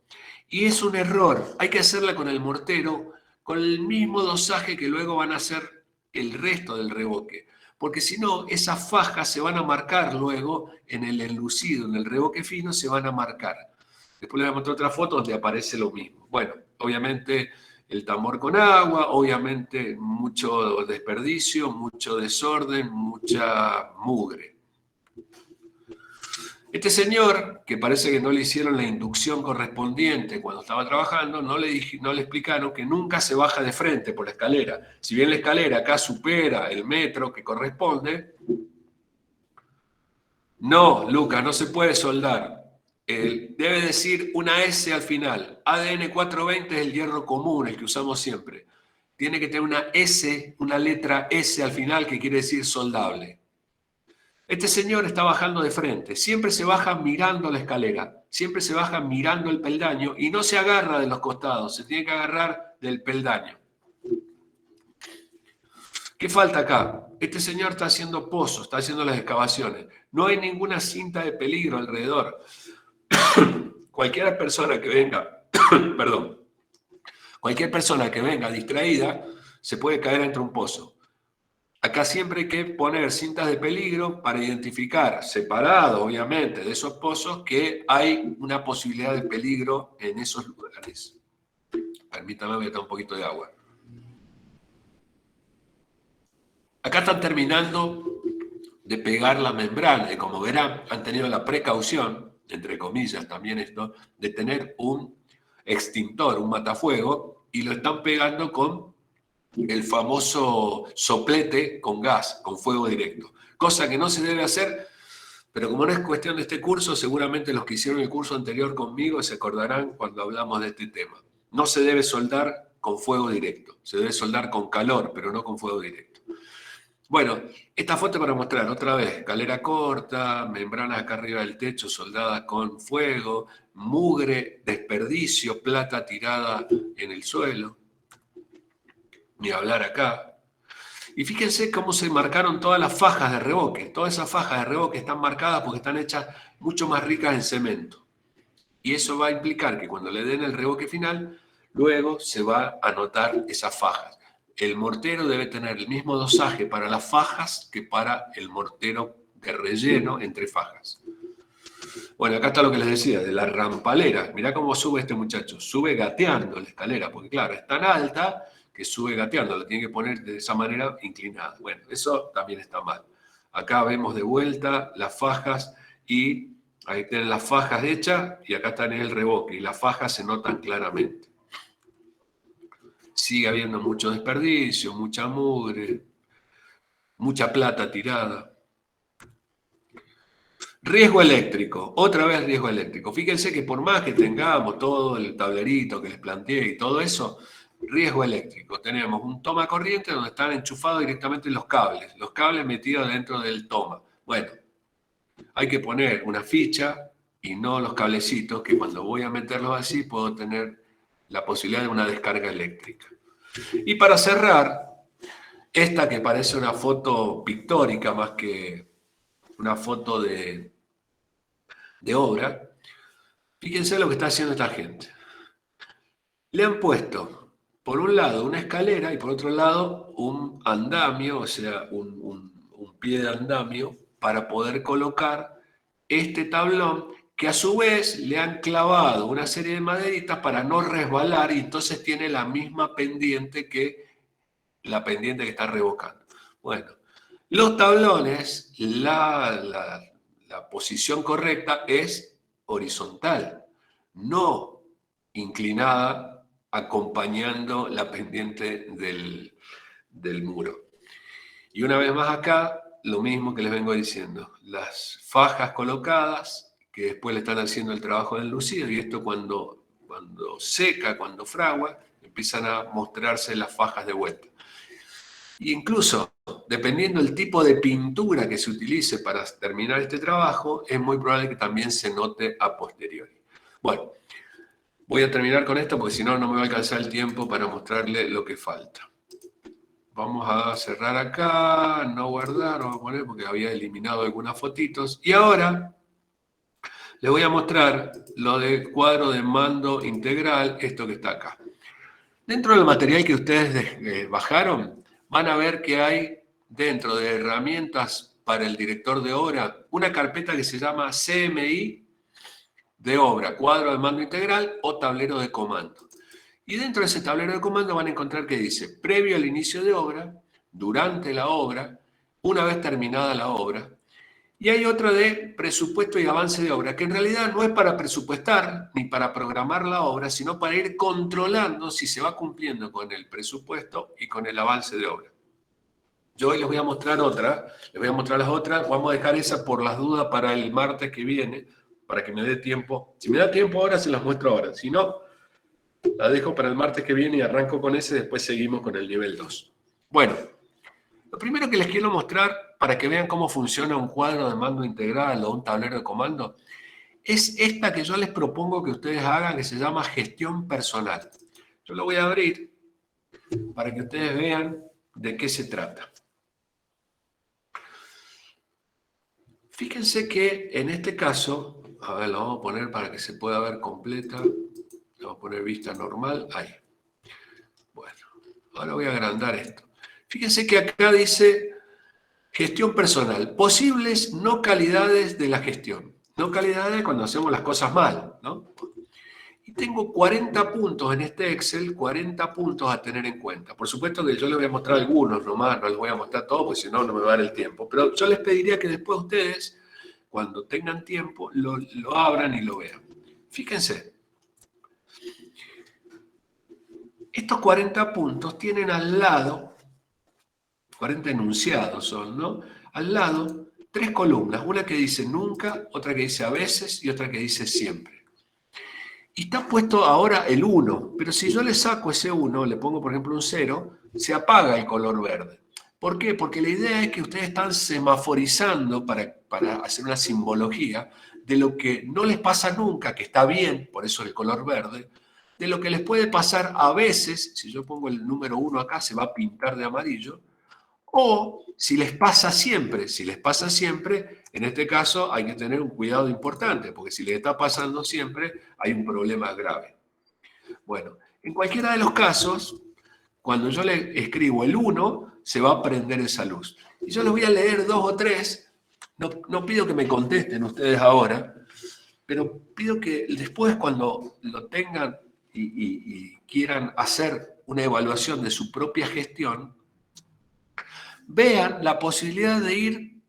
Y es un error, hay que hacerla con el mortero, con el mismo dosaje que luego van a hacer el resto del revoque. Porque si no, esas fajas se van a marcar luego en el enlucido, en el revoque fino, se van a marcar. Después les voy a mostrar otra foto donde aparece lo mismo. Bueno, obviamente el tambor con agua, obviamente mucho desperdicio, mucho desorden, mucha mugre. Este señor, que parece que no le hicieron la inducción correspondiente cuando estaba trabajando, no le explicaron que nunca se baja de frente por la escalera. Si bien la escalera acá supera el metro que corresponde, no, Lucas, no se puede soldar. Debe decir una S al final. ADN 420 es el hierro común, el que usamos siempre. Tiene que tener una S, una letra S al final, que quiere decir soldable. Este señor está bajando de frente, siempre se baja mirando la escalera, siempre se baja mirando el peldaño y no se agarra de los costados, se tiene que agarrar del peldaño. ¿Qué falta acá? Este señor está haciendo pozos, está haciendo las excavaciones. No hay ninguna cinta de peligro alrededor. Cualquier persona que venga, perdón, cualquier persona que venga distraída se puede caer entre un pozo. Acá siempre hay que poner cintas de peligro para identificar, separado obviamente de esos pozos, que hay una posibilidad de peligro en esos lugares. Permítame, voy a tomar un poquito de agua. Acá están terminando de pegar la membrana y como verán, han tenido la precaución, entre comillas también esto, de tener un extintor, un matafuego, y lo están pegando con el famoso soplete con gas, con fuego directo. Cosa que no se debe hacer, pero como no es cuestión de este curso, seguramente los que hicieron el curso anterior conmigo se acordarán cuando hablamos de este tema. No se debe soldar con fuego directo, se debe soldar con calor, pero no con fuego directo. Bueno, esta foto para mostrar otra vez, escalera corta, membranas acá arriba del techo soldadas con fuego, mugre, desperdicio, plata tirada en el suelo. Ni hablar acá. Y fíjense cómo se marcaron todas las fajas de revoque. Todas esas fajas de revoque están marcadas porque están hechas mucho más ricas en cemento. Y eso va a implicar que cuando le den el revoque final, luego se va a notar esas fajas. El mortero debe tener el mismo dosaje para las fajas que para el mortero de relleno entre fajas. Bueno, acá está lo que les decía, de la rampalera. Mirá cómo sube este muchacho. Sube gateando la escalera, porque claro, es tan alta que sube gateando, lo tiene que poner de esa manera inclinada. Bueno, eso también está mal. Acá vemos de vuelta las fajas y ahí tienen las fajas hechas y acá están en el revoque y las fajas se notan claramente. Sigue habiendo mucho desperdicio, mucha mugre, mucha plata tirada. Riesgo eléctrico, otra vez riesgo eléctrico. Fíjense que por más que tengamos todo el tablerito que les planteé y todo eso, riesgo eléctrico. Tenemos un toma corriente donde están enchufados directamente los cables metidos dentro del toma. Bueno, hay que poner una ficha y no los cablecitos, que cuando voy a meterlos así puedo tener la posibilidad de una descarga eléctrica. Y para cerrar, esta que parece una foto pictórica más que una foto de obra, fíjense lo que está haciendo esta gente. Le han puesto, por un lado, una escalera y por otro lado, un andamio, o sea, un pie de andamio para poder colocar este tablón que a su vez le han clavado una serie de maderitas para no resbalar y entonces tiene la misma pendiente que la pendiente que está revocando. Bueno, los tablones, la la posición correcta es horizontal, no inclinada acompañando la pendiente del muro. Y una vez más acá, lo mismo que les vengo diciendo, las fajas colocadas, que después le están haciendo el trabajo del lucido, y esto cuando seca, cuando fragua, empiezan a mostrarse las fajas de vuelta. E incluso, dependiendo del tipo de pintura que se utilice para terminar este trabajo, es muy probable que también se note a posteriori. Bueno, voy a terminar con esto porque si no, no me va a alcanzar el tiempo para mostrarle lo que falta. Vamos a cerrar acá, no guardar, vamos a poner porque había eliminado algunas fotitos. Y ahora les voy a mostrar lo del cuadro de mando integral, esto que está acá. Dentro del material que ustedes bajaron, van a ver que hay dentro de herramientas para el director de obra una carpeta que se llama CMI de obra, cuadro de mando integral o tablero de comando. Y dentro de ese tablero de comando van a encontrar que dice previo al inicio de obra, durante la obra, una vez terminada la obra. Y hay otra de presupuesto y avance de obra, que en realidad no es para presupuestar ni para programar la obra, sino para ir controlando si se va cumpliendo con el presupuesto y con el avance de obra. Yo hoy les voy a mostrar otra, les voy a mostrar las otras, vamos a dejar esa por las dudas para el martes que viene, para que me dé tiempo. Si me da tiempo ahora, se las muestro ahora. Si no, la dejo para el martes que viene y arranco con ese, después seguimos con el nivel 2. Bueno, lo primero que les quiero mostrar, para que vean cómo funciona un cuadro de mando integral o un tablero de comando, es esta que yo les propongo que ustedes hagan, que se llama gestión personal. Yo lo voy a abrir para que ustedes vean de qué se trata. Fíjense que en este caso, a ver, lo vamos a poner para que se pueda ver completa. Vamos a poner vista normal, ahí. Bueno, ahora voy a agrandar esto. Fíjense que acá dice gestión personal, posibles no calidades de la gestión. No calidades cuando hacemos las cosas mal, ¿no? Y tengo 40 puntos en este Excel, 40 puntos a tener en cuenta. Por supuesto que yo les voy a mostrar algunos nomás, no les voy a mostrar todos, porque si no, no me va a dar el tiempo. Pero yo les pediría que después ustedes, cuando tengan tiempo, lo abran y lo vean. Fíjense. Estos 40 puntos tienen al lado, 40 enunciados son, ¿no? Al lado, 3 columnas, una que dice nunca, otra que dice a veces y otra que dice siempre. Y está puesto ahora el 1, pero si yo le saco ese 1, le pongo por ejemplo un 0, se apaga el color verde. ¿Por qué? Porque la idea es que ustedes están semaforizando para hacer una simbología de lo que no les pasa nunca, que está bien, por eso el color verde, de lo que les puede pasar a veces, si yo pongo el número 1 acá, se va a pintar de amarillo, o si les pasa siempre, en este caso hay que tener un cuidado importante, porque si les está pasando siempre, hay un problema grave. Bueno, en cualquiera de los casos, cuando yo le escribo el 1, se va a prender esa luz. Y yo les voy a leer 2 o 3, no pido que me contesten ustedes ahora, pero pido que después cuando lo tengan y quieran hacer una evaluación de su propia gestión, vean la posibilidad de ir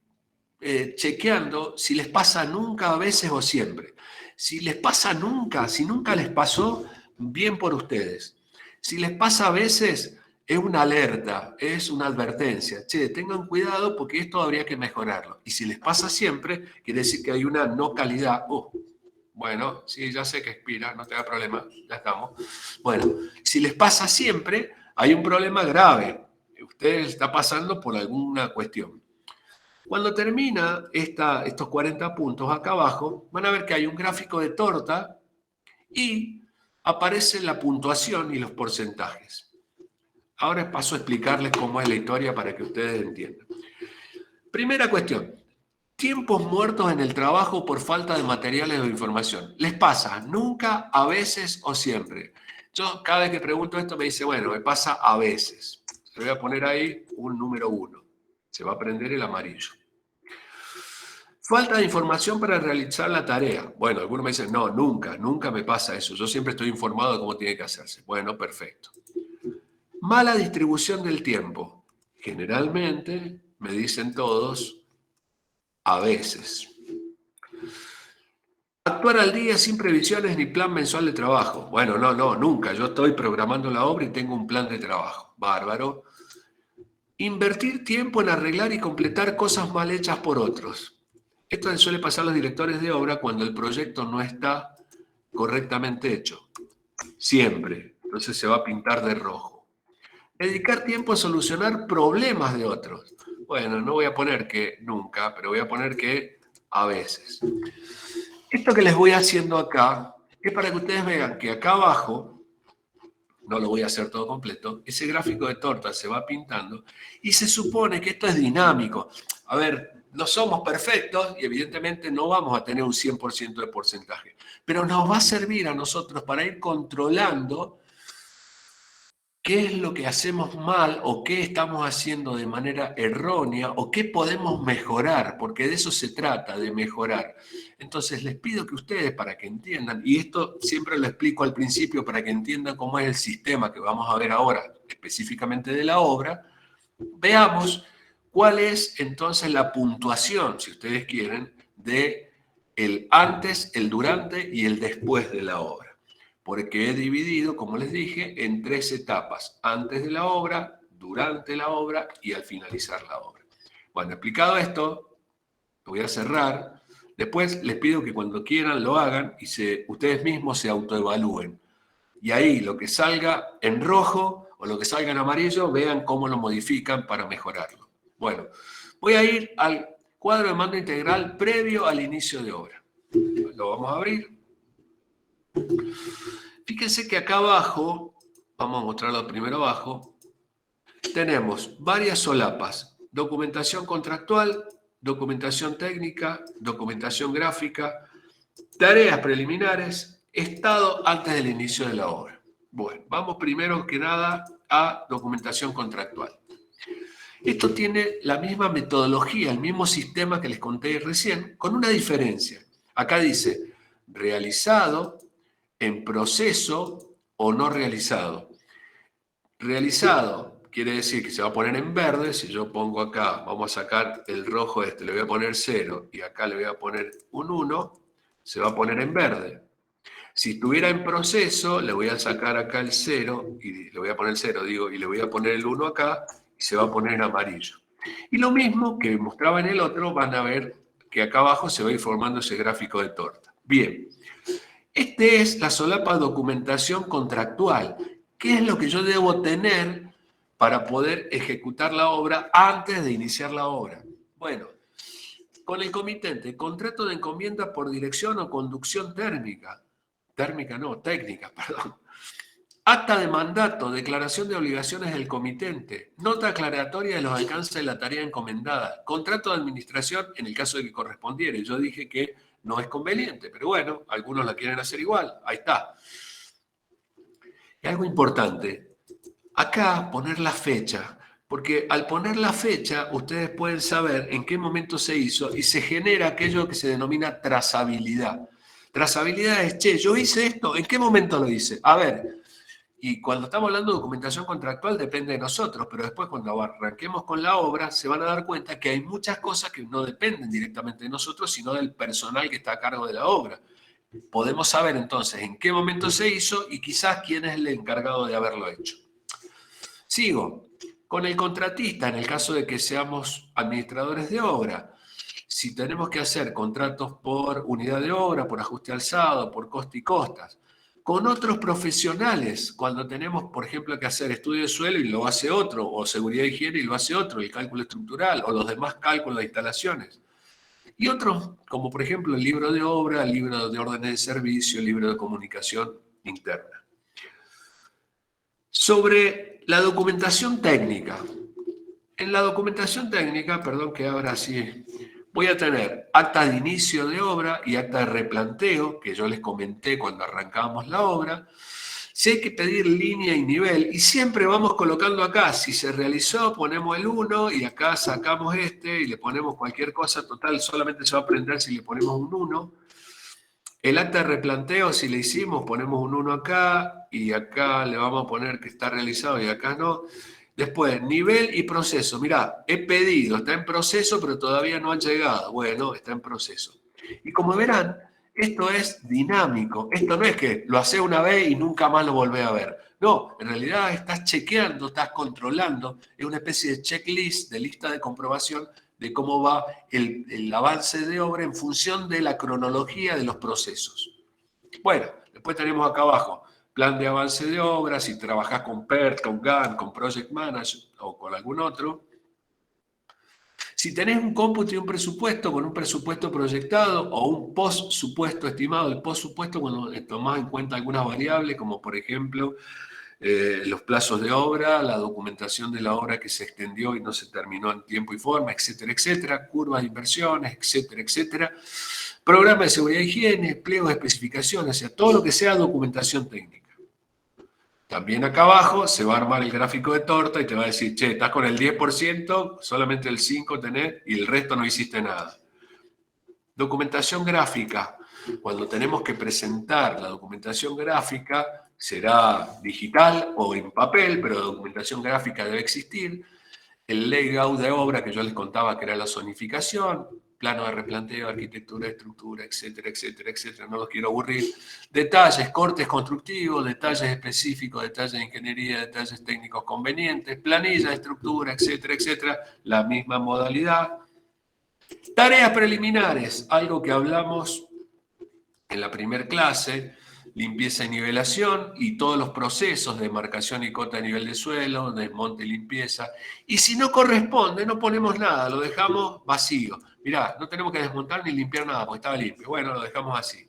chequeando si les pasa nunca, a veces o siempre. Si les pasa nunca, si nunca les pasó, bien por ustedes. Si les pasa a veces, es una alerta, es una advertencia. Che, tengan cuidado porque esto habría que mejorarlo. Y si les pasa siempre, quiere decir que hay una no calidad. Bueno, sí, ya sé que expira, no te da problema, ya estamos. Bueno, si les pasa siempre, hay un problema grave. Usted está pasando por alguna cuestión. Cuando termina estos 40 puntos acá abajo, van a ver que hay un gráfico de torta y aparece la puntuación y los porcentajes. Ahora paso a explicarles cómo es la historia para que ustedes entiendan. Primera cuestión. Tiempos muertos en el trabajo por falta de materiales o información. ¿Les pasa nunca, a veces o siempre? Yo cada vez que pregunto esto me dice, bueno, me pasa a veces. Le voy a poner ahí un número 1. Se va a prender el amarillo. Falta de información para realizar la tarea. Bueno, algunos me dicen, no, nunca me pasa eso. Yo siempre estoy informado de cómo tiene que hacerse. Bueno, perfecto. Mala distribución del tiempo. Generalmente, me dicen todos, a veces. Actuar al día sin previsiones ni plan mensual de trabajo. Bueno, no, nunca. Yo estoy programando la obra y tengo un plan de trabajo. Bárbaro. Invertir tiempo en arreglar y completar cosas mal hechas por otros. Esto le suele pasar a los directores de obra cuando el proyecto no está correctamente hecho. Siempre. Entonces se va a pintar de rojo. Dedicar tiempo a solucionar problemas de otros. Bueno, no voy a poner que nunca, pero voy a poner que a veces. Esto que les voy haciendo acá es para que ustedes vean que acá abajo, no lo voy a hacer todo completo, ese gráfico de torta se va pintando y se supone que esto es dinámico. A ver, no somos perfectos y evidentemente no vamos a tener un 100% de porcentaje, pero nos va a servir a nosotros para ir controlando qué es lo que hacemos mal o qué estamos haciendo de manera errónea o qué podemos mejorar, porque de eso se trata, de mejorar. Entonces les pido que ustedes, para que entiendan, y esto siempre lo explico al principio para que entiendan cómo es el sistema que vamos a ver ahora, específicamente de la obra, veamos cuál es entonces la puntuación, si ustedes quieren, de el antes, el durante y el después de la obra. Porque he dividido, como les dije, en 3 etapas, antes de la obra, durante la obra y al finalizar la obra. Bueno, explicado esto, lo voy a cerrar. Después les pido que cuando quieran lo hagan y ustedes mismos se autoevalúen. Y ahí lo que salga en rojo o lo que salga en amarillo, vean cómo lo modifican para mejorarlo. Bueno, voy a ir al cuadro de mando integral previo al inicio de obra. Lo vamos a abrir. Fíjense que acá abajo, vamos a mostrarlo primero abajo, tenemos varias solapas: documentación contractual, documentación técnica, documentación gráfica, tareas preliminares, estado antes del inicio de la obra. Bueno, vamos primero que nada a documentación contractual. Esto tiene la misma metodología, el mismo sistema que les conté recién, con una diferencia. Acá dice realizado, en proceso o no realizado. Realizado quiere decir que se va a poner en verde. Si yo pongo acá, vamos a sacar el rojo le voy a poner 0 y acá le voy a poner un 1, se va a poner en verde. Si estuviera en proceso, le voy a sacar acá el 0 y le voy a poner el 0, digo, y le voy a poner el 1 acá y se va a poner en amarillo. Y lo mismo que mostraba en el otro, van a ver que acá abajo se va a ir formando ese gráfico de torta. Bien. Este es la solapa documentación contractual. ¿Qué es lo que yo debo tener para poder ejecutar la obra antes de iniciar la obra? Bueno, con el comitente, contrato de encomienda por dirección o conducción térmica. Técnica, perdón. Acta de mandato, declaración de obligaciones del comitente, nota aclaratoria de los alcances de la tarea encomendada, contrato de administración en el caso de que correspondiere. Yo dije que no es conveniente, pero bueno, algunos la quieren hacer igual, ahí está. Y algo importante, acá poner la fecha, porque al poner la fecha ustedes pueden saber en qué momento se hizo y se genera aquello que se denomina trazabilidad. Trazabilidad es, che, yo hice esto, ¿en qué momento lo hice? A ver. Y cuando estamos hablando de documentación contractual depende de nosotros, pero después cuando arranquemos con la obra se van a dar cuenta que hay muchas cosas que no dependen directamente de nosotros, sino del personal que está a cargo de la obra. Podemos saber entonces en qué momento se hizo y quizás quién es el encargado de haberlo hecho. Sigo. Con el contratista, en el caso de que seamos administradores de obra, si tenemos que hacer contratos por unidad de obra, por ajuste alzado, por coste y costas, con otros profesionales, cuando tenemos, por ejemplo, que hacer estudio de suelo y lo hace otro, o seguridad e higiene y lo hace otro, el cálculo estructural, o los demás cálculos de instalaciones. Y otros, como por ejemplo el libro de obra, el libro de órdenes de servicio, el libro de comunicación interna. Sobre la documentación técnica. En la documentación técnica, perdón que abra así, voy a tener acta de inicio de obra y acta de replanteo, que yo les comenté cuando arrancamos la obra. Si hay que pedir línea y nivel, y siempre vamos colocando acá, si se realizó, ponemos el 1 y acá sacamos y le ponemos cualquier cosa, total, solamente se va a prender si le ponemos un 1. El acta de replanteo, si le hicimos, ponemos un 1 acá y acá le vamos a poner que está realizado y acá no. Después, nivel y proceso. Mirá, he pedido, está en proceso, pero todavía no ha llegado. Bueno, está en proceso. Y como verán, Esto es dinámico. Esto no es que lo haces una vez y nunca más lo volvés a ver. No, en realidad estás chequeando, estás controlando. Es una especie de checklist, de lista de comprobación de cómo va el avance de obra en función de la cronología de los procesos. Bueno, después tenemos acá abajo plan de avance de obra, si trabajás con PERT, con GAN, con Project Manager o con algún otro. Si tenés un cómputo y un presupuesto, con un presupuesto proyectado o un post-supuesto estimado, el post-supuesto cuando tomás en cuenta algunas variables, como por ejemplo los plazos de obra, la documentación de la obra que se extendió y no se terminó en tiempo y forma, etcétera, etcétera, curvas de inversiones, etcétera, etcétera. Programa de seguridad e higiene, pliegos de especificaciones, o sea, todo lo que sea documentación técnica. También acá abajo se va a armar el gráfico de torta y te va a decir, che, estás con el 10%, solamente el 5% tenés y el resto no hiciste nada. Documentación gráfica. Cuando tenemos que presentar la documentación gráfica, será digital o en papel, pero la documentación gráfica debe existir. El layout de obra que yo les contaba que era la zonificación, plano de replanteo, arquitectura, estructura, etcétera, etcétera, etcétera. No los quiero aburrir. Detalles, cortes constructivos, detalles específicos, detalles de ingeniería, detalles técnicos convenientes, planilla, estructura, etcétera, etcétera. La misma modalidad. Tareas preliminares, algo que hablamos en la primera clase, limpieza y nivelación y todos los procesos de marcación y cota de nivel de suelo, desmonte y limpieza. Y si no corresponde, no ponemos nada, lo dejamos vacío. Mirá, no tenemos que desmontar ni limpiar nada porque estaba limpio. Bueno, lo dejamos así.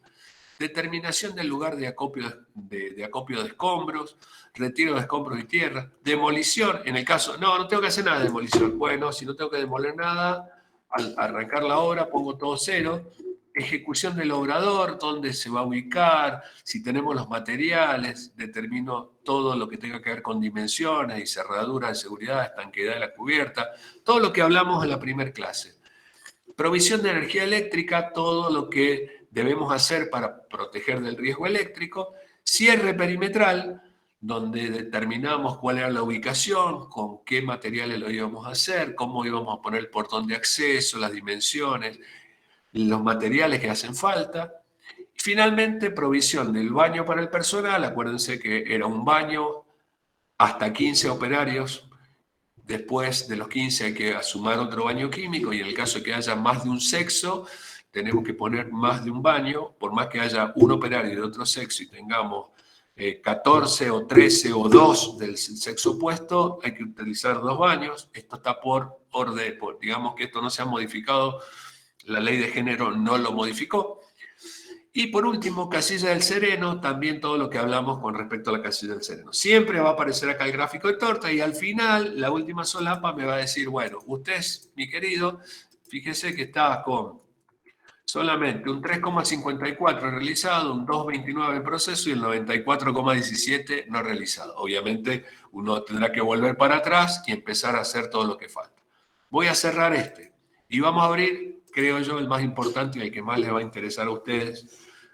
Determinación del lugar de acopio de escombros, retiro de escombros y tierra, demolición, en el caso, no tengo que hacer nada de demolición. Bueno, si no tengo que demoler nada, al arrancar la obra pongo todo cero. Ejecución del obrador, dónde se va a ubicar, si tenemos los materiales, determino todo lo que tenga que ver con dimensiones y cerradura de seguridad, estanqueidad de la cubierta, todo lo que hablamos en la primera clase. Provisión de energía eléctrica, todo lo que debemos hacer para proteger del riesgo eléctrico. Cierre perimetral, donde determinamos cuál era la ubicación, con qué materiales lo íbamos a hacer, cómo íbamos a poner el portón de acceso, las dimensiones, los materiales que hacen falta. Y finalmente, provisión del baño para el personal. Acuérdense que era un baño hasta 15 operarios. Después de los 15 hay que sumar otro baño químico y en el caso de que haya más de un sexo, tenemos que poner más de un baño. Por más que haya un operario de otro sexo y tengamos 14 o 13 o 2 del sexo opuesto, hay que utilizar 2 baños. Esto está por orden, digamos que esto no se ha modificado, la ley de género no lo modificó. Y por último, casilla del sereno, también todo lo que hablamos con respecto a la casilla del sereno. Siempre va a aparecer acá el gráfico de torta y al final, la última solapa me va a decir, bueno, usted, mi querido, fíjese que está con solamente un 3,54 realizado, un 2,29 en proceso y el 94,17 no realizado. Obviamente, uno tendrá que volver para atrás y empezar a hacer todo lo que falta. Voy a cerrar este y vamos a abrir, creo yo, el más importante y el que más les va a interesar a ustedes,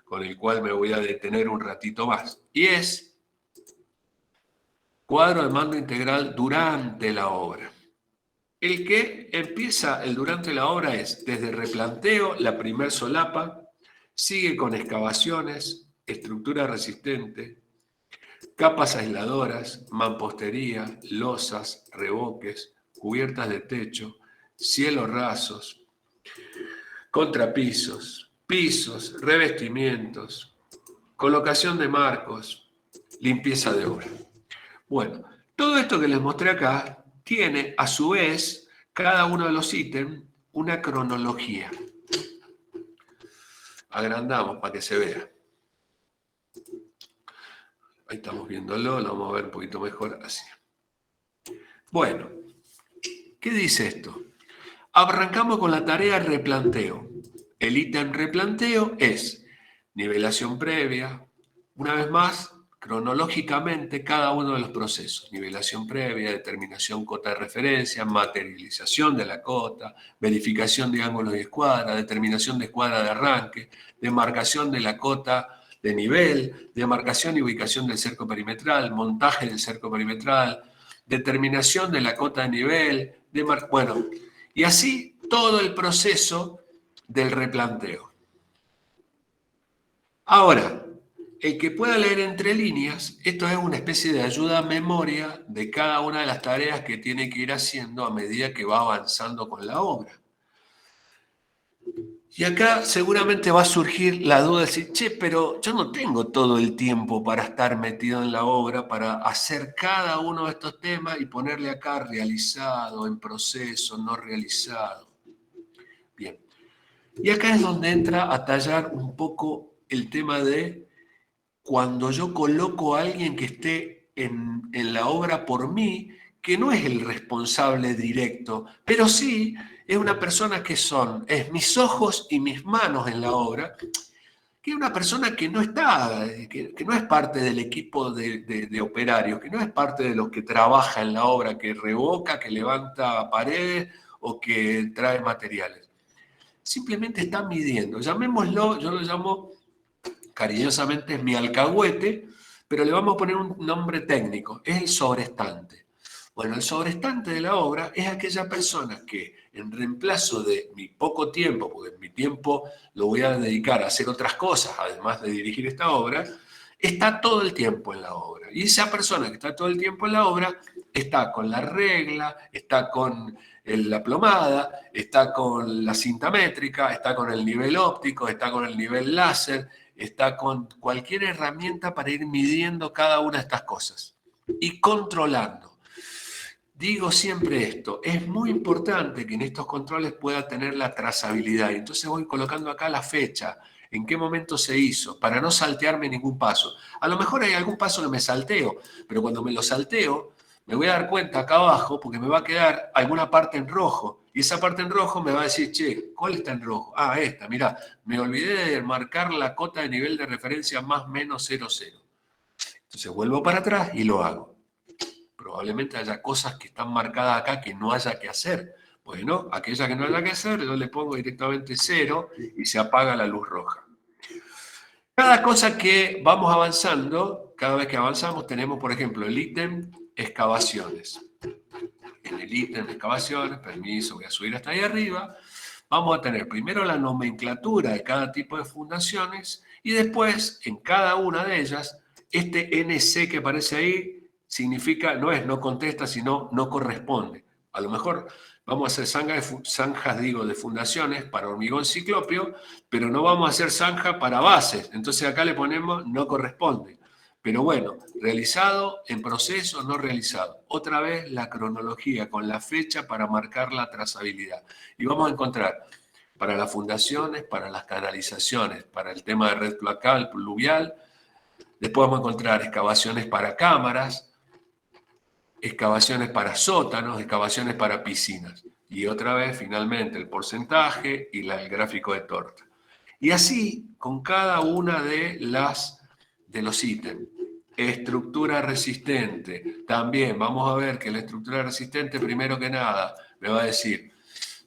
con el cual me voy a detener un ratito más. Y es cuadro de mando integral durante la obra. El que empieza el durante la obra es desde replanteo, la primer solapa, sigue con excavaciones, estructura resistente, capas aisladoras, mampostería, losas, revoques, cubiertas de techo, cielos rasos, contrapisos, pisos, revestimientos, colocación de marcos, limpieza de obra. Bueno, todo esto que les mostré acá tiene a su vez cada uno de los ítems una cronología. Agrandamos para que se vea. Ahí estamos viéndolo, lo vamos a ver un poquito mejor así. Bueno, ¿qué dice esto? Arrancamos con la tarea replanteo. El ítem replanteo es nivelación previa, una vez más, cronológicamente cada uno de los procesos. Nivelación previa, determinación cota de referencia, materialización de la cota, verificación de ángulos de escuadra, determinación de escuadra de arranque, demarcación de la cota de nivel, demarcación y ubicación del cerco perimetral, montaje del cerco perimetral, determinación de la cota de nivel, bueno, y así todo el proceso del replanteo. Ahora, el que pueda leer entre líneas, esto es una especie de ayuda a memoria de cada una de las tareas que tiene que ir haciendo a medida que va avanzando con la obra. Y acá seguramente va a surgir la duda de decir, che, pero yo no tengo todo el tiempo para estar metido en la obra, para hacer cada uno de estos temas y ponerle acá realizado, en proceso, no realizado. Bien. Y acá es donde entra a tallar un poco el tema de cuando yo coloco a alguien que esté en la obra por mí, que no es el responsable directo, pero sí es una persona que es mis ojos y mis manos en la obra, que es una persona que no está, que no es parte del equipo de operarios, que no es parte de los que trabaja en la obra, que revoca, que levanta paredes o que trae materiales. Simplemente está midiendo, llamémoslo, yo lo llamo cariñosamente es mi alcahuete, pero le vamos a poner un nombre técnico, es el sobrestante. Bueno, el sobrestante de la obra es aquella persona que en reemplazo de mi poco tiempo, porque mi tiempo lo voy a dedicar a hacer otras cosas, además de dirigir esta obra, está todo el tiempo en la obra. Y esa persona que está todo el tiempo en la obra está con la regla, está con la plomada, está con la cinta métrica, está con el nivel óptico, está con el nivel láser, está con cualquier herramienta para ir midiendo cada una de estas cosas y controlando. Digo siempre esto, es muy importante que en estos controles pueda tener la trazabilidad. Entonces voy colocando acá la fecha, en qué momento se hizo, para no saltearme ningún paso. A lo mejor hay algún paso que me salteo, pero cuando me lo salteo, me voy a dar cuenta acá abajo porque me va a quedar alguna parte en rojo. Y esa parte en rojo me va a decir, che, ¿cuál está en rojo? Ah, esta, mirá, me olvidé de marcar la cota de nivel de referencia más menos 00. Entonces vuelvo para atrás y lo hago. Probablemente haya cosas que están marcadas acá que no haya que hacer. Bueno, aquella que no haya que hacer, yo le pongo directamente 0 y se apaga la luz roja. Cada cosa que vamos avanzando, cada vez que avanzamos, tenemos, por ejemplo, el ítem excavaciones. En el ítem de excavaciones, permiso, voy a subir hasta ahí arriba, vamos a tener primero la nomenclatura de cada tipo de fundaciones y después, en cada una de ellas, este NC que aparece ahí significa, no es no contesta, sino no corresponde. A lo mejor vamos a hacer zanjas, de fundaciones para hormigón ciclópeo, pero no vamos a hacer zanja para bases. Entonces acá le ponemos no corresponde. Pero bueno, realizado, en proceso, no realizado. Otra vez la cronología con la fecha para marcar la trazabilidad. Y vamos a encontrar para las fundaciones, para las canalizaciones, para el tema de red placal, pluvial. Después vamos a encontrar excavaciones para cámaras, excavaciones para sótanos, excavaciones para piscinas. Y otra vez, finalmente, el porcentaje y el gráfico de torta. Y así con cada una de los ítems. Estructura resistente. También vamos a ver que la estructura resistente, primero que nada, me va a decir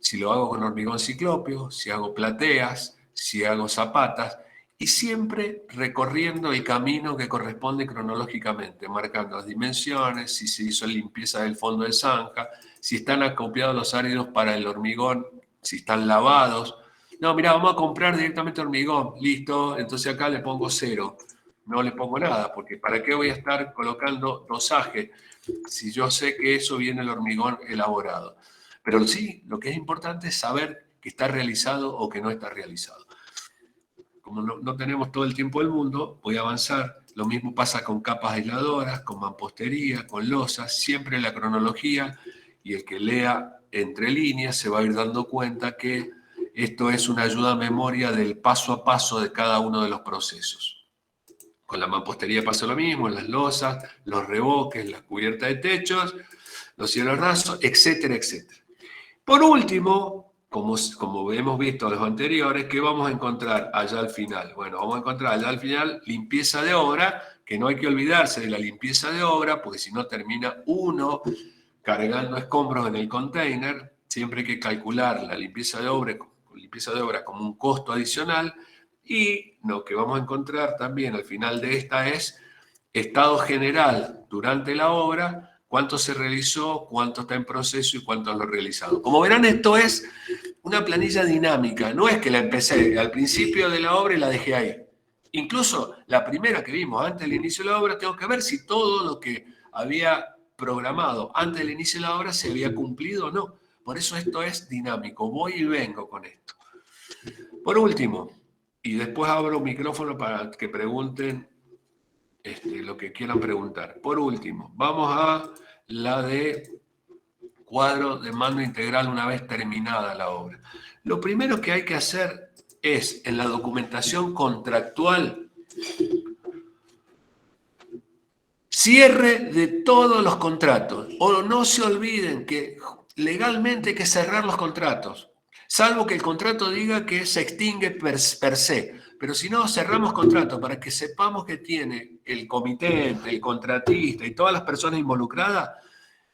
si lo hago con hormigón ciclópeo, si hago plateas, si hago zapatas, y siempre recorriendo el camino que corresponde cronológicamente, marcando las dimensiones, si se hizo limpieza del fondo de zanja, si están acopiados los áridos para el hormigón, si están lavados. No, mira, vamos a comprar directamente hormigón, listo, entonces acá le pongo 0, no le pongo nada, porque ¿para qué voy a estar colocando dosaje si yo sé que eso viene el hormigón elaborado? Pero sí, lo que es importante es saber que está realizado o que no está realizado. Como no tenemos todo el tiempo del mundo, voy a avanzar. Lo mismo pasa con capas aisladoras, con mampostería, con losas, siempre la cronología, y el que lea entre líneas se va a ir dando cuenta que esto es una ayuda a memoria del paso a paso de cada uno de los procesos. Con la mampostería pasa lo mismo, las losas, los revoques, las cubiertas de techos, los cielos rasos, etcétera, etcétera. Por último, como hemos visto en los anteriores, ¿qué vamos a encontrar allá al final? Bueno, vamos a encontrar allá al final limpieza de obra, que no hay que olvidarse de la limpieza de obra, porque si no termina uno cargando escombros en el container. Siempre hay que calcular la limpieza de obra como un costo adicional. Y lo que vamos a encontrar también al final de esta es estado general durante la obra, cuánto se realizó, cuánto está en proceso y cuánto lo realizado. Como verán, esto es una planilla dinámica, no es que la empecé al principio de la obra y la dejé ahí. Incluso la primera que vimos antes del inicio de la obra, tengo que ver si todo lo que había programado antes del inicio de la obra se había cumplido o no. Por eso esto es dinámico, voy y vengo con esto. Por último, y después abro micrófono para que pregunten lo que quieran preguntar. Por último, vamos a la de cuadro de mando integral una vez terminada la obra. Lo primero que hay que hacer es, en la documentación contractual, cierre de todos los contratos. O no se olviden que legalmente hay que cerrar los contratos, salvo que el contrato diga que se extingue per se. Pero si no, cerramos contratos para que sepamos que tiene el comitente, el contratista y todas las personas involucradas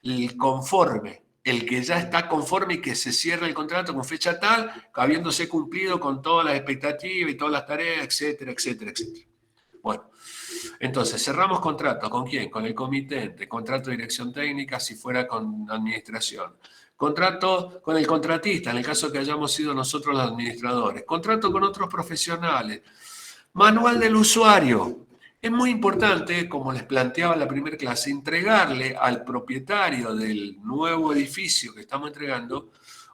el conforme, el que ya está conforme y que se cierra el contrato con fecha tal, habiéndose cumplido con todas las expectativas y todas las tareas, etcétera, etcétera, etcétera. Bueno, entonces cerramos contrato. ¿Con quién? Con el comitente, contrato de dirección técnica si fuera con administración. Contrato con el contratista, en el caso que hayamos sido nosotros los administradores. Contrato con otros profesionales. Manual del usuario. Es muy importante, como les planteaba en la primera clase, entregarle al propietario del nuevo edificio que estamos entregando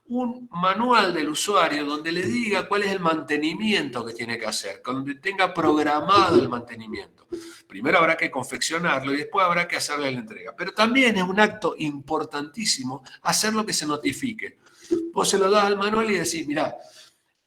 un manual del usuario donde le diga cuál es el mantenimiento que tiene que hacer, donde tenga programado el mantenimiento. Primero habrá que confeccionarlo y después habrá que hacerle la entrega. Pero también es un acto importantísimo hacer lo que se notifique. Vos se lo das al manual y decís, mirá,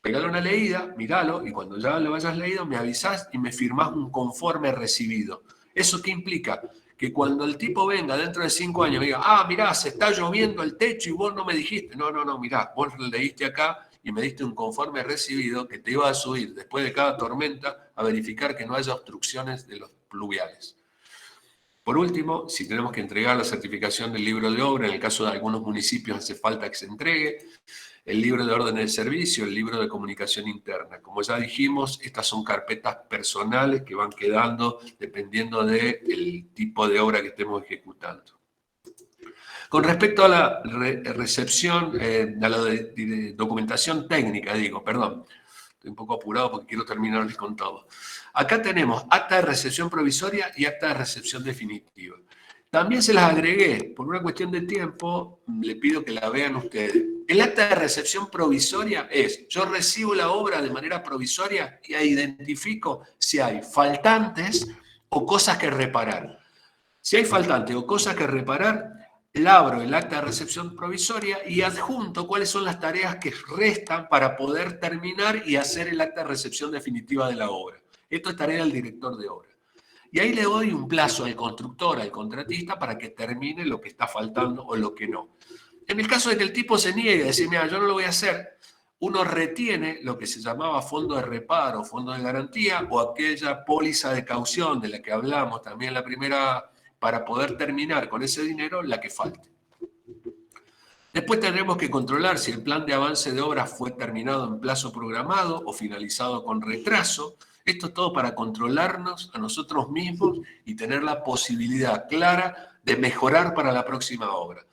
pegale una leída, míralo, y cuando ya lo hayas leído me avisás y me firmás un conforme recibido. ¿Eso qué implica? Que cuando el tipo venga dentro de 5 años y diga, ah, mirá, se está lloviendo el techo y vos no me dijiste. No, mirá, vos leíste acá y me diste un conforme recibido que te iba a subir después de cada tormenta a verificar que no haya obstrucciones de los pluviales. Por último, si tenemos que entregar la certificación del libro de obra, en el caso de algunos municipios hace falta que se entregue, el libro de orden de servicio, el libro de comunicación interna. Como ya dijimos, estas son carpetas personales que van quedando dependiendo del tipo de obra que estemos ejecutando. Con respecto a la recepción, a la de documentación técnica, perdón, estoy un poco apurado porque quiero terminarles con todo. Acá tenemos acta de recepción provisoria y acta de recepción definitiva. También se las agregué, por una cuestión de tiempo, le pido que la vean ustedes. El acta de recepción provisoria es, yo recibo la obra de manera provisoria y identifico si hay faltantes o cosas que reparar. Si hay faltantes o cosas que reparar, abro el acta de recepción provisoria y adjunto cuáles son las tareas que restan para poder terminar y hacer el acta de recepción definitiva de la obra. Esto es tarea del director de obra. Y ahí le doy un plazo al constructor, al contratista, para que termine lo que está faltando o lo que no. En el caso de que el tipo se niegue a decir, mira, yo no lo voy a hacer, uno retiene lo que se llamaba fondo de reparo, fondo de garantía, o aquella póliza de caución de la que hablamos también en la primera, para poder terminar con ese dinero la que falte. Después tendremos que controlar si el plan de avance de obra fue terminado en plazo programado o finalizado con retraso. Esto es todo para controlarnos a nosotros mismos y tener la posibilidad clara de mejorar para la próxima obra.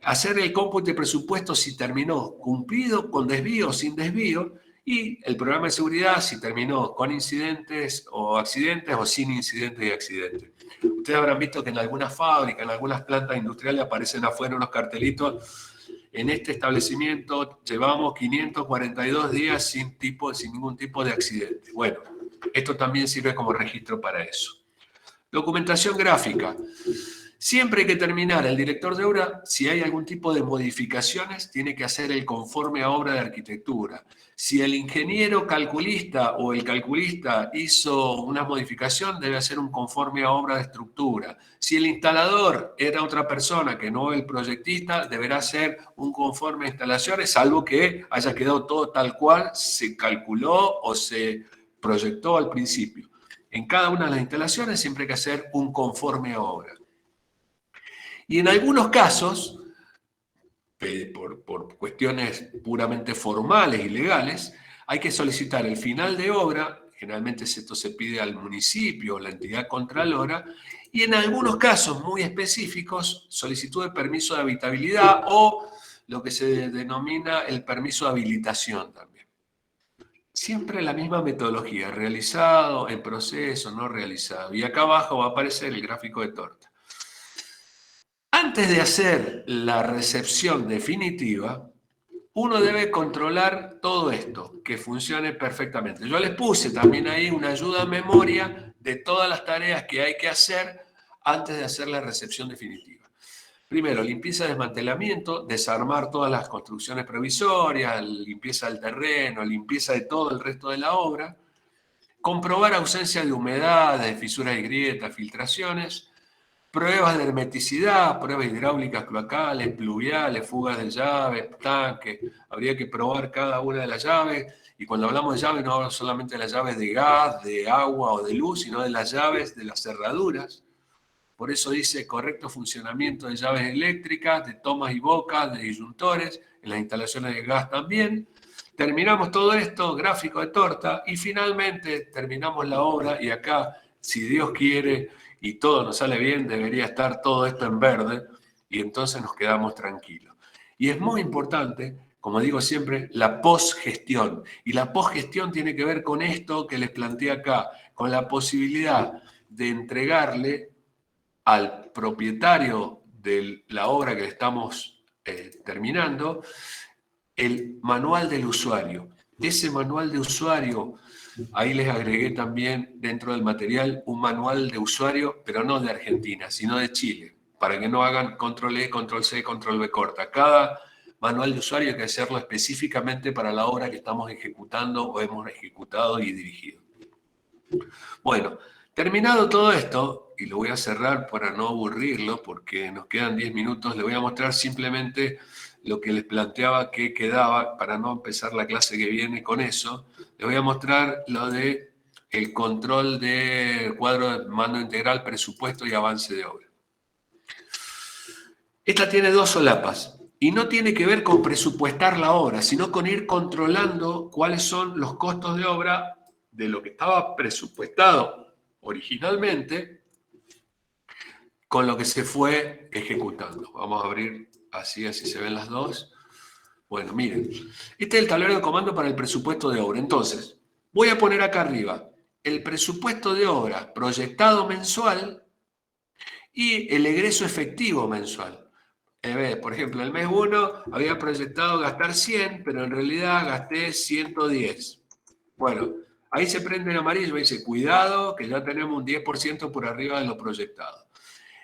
Hacer el cómputo de presupuesto si terminó cumplido, con desvío o sin desvío, y el programa de seguridad si terminó con incidentes o accidentes o sin incidentes y accidentes. Ustedes habrán visto que en algunas fábricas, en algunas plantas industriales aparecen afuera unos cartelitos. En este establecimiento llevamos 542 días sin ningún tipo de accidente. Bueno, esto también sirve como registro para eso. Documentación gráfica. Siempre hay que terminar el director de obra, si hay algún tipo de modificaciones, tiene que hacer el conforme a obra de arquitectura. Si el ingeniero calculista o el calculista hizo una modificación, debe hacer un conforme a obra de estructura. Si el instalador era otra persona que no el proyectista, deberá hacer un conforme a instalaciones, salvo que haya quedado todo tal cual se calculó o se proyectó al principio. En cada una de las instalaciones siempre hay que hacer un conforme a obra. Y en algunos casos, por cuestiones puramente formales y legales, hay que solicitar el final de obra, generalmente esto se pide al municipio o la entidad contralora, y en algunos casos muy específicos, solicitud de permiso de habitabilidad o lo que se denomina el permiso de habilitación también. Siempre la misma metodología, realizado, en proceso, no realizado. Y acá abajo va a aparecer el gráfico de torta. Antes de hacer la recepción definitiva, uno debe controlar todo esto, que funcione perfectamente. Yo les puse también ahí una ayuda a memoria de todas las tareas que hay que hacer antes de hacer la recepción definitiva. Primero, limpieza, desmantelamiento, desarmar todas las construcciones provisorias, limpieza del terreno, limpieza de todo el resto de la obra, comprobar ausencia de humedad, de fisuras y grietas, filtraciones, pruebas de hermeticidad, pruebas hidráulicas cloacales, pluviales, fugas de llaves, tanques. Habría que probar cada una de las llaves. Y cuando hablamos de llaves, no hablamos solamente de las llaves de gas, de agua o de luz, sino de las llaves de las cerraduras. Por eso dice correcto funcionamiento de llaves eléctricas, de tomas y bocas, de disyuntores, en las instalaciones de gas también. Terminamos todo esto, gráfico de torta, y finalmente terminamos la obra y acá, si Dios quiere y todo nos sale bien, debería estar todo esto en verde y entonces nos quedamos tranquilos. Y es muy importante, como digo siempre, la posgestión. Y la posgestión tiene que ver con esto que les planteé acá, con la posibilidad de entregarle al propietario de la obra que estamos terminando el manual del usuario. Ese manual de usuario, ahí les agregué también dentro del material un manual de usuario, pero no de Argentina, sino de Chile, para que no hagan control E, control C, control V corta. Cada manual de usuario hay que hacerlo específicamente para la obra que estamos ejecutando o hemos ejecutado y dirigido. Bueno, terminado todo esto, y lo voy a cerrar para no aburrirlo, porque nos quedan 10 minutos, le voy a mostrar simplemente lo que les planteaba que quedaba, para no empezar la clase que viene con eso. Les voy a mostrar lo de el control de cuadro de mando integral, presupuesto y avance de obra. Esta tiene dos solapas y no tiene que ver con presupuestar la obra, sino con ir controlando cuáles son los costos de obra de lo que estaba presupuestado originalmente con lo que se fue ejecutando. Vamos a abrir así se ven las dos. Bueno, miren, este es el tablero de comando para el presupuesto de obra. Entonces, voy a poner acá arriba el presupuesto de obra proyectado mensual y el egreso efectivo mensual. Por ejemplo, el mes 1 había proyectado gastar 100, pero en realidad gasté 110. Bueno, ahí se prende en amarillo y dice, cuidado, que ya tenemos un 10% por arriba de lo proyectado.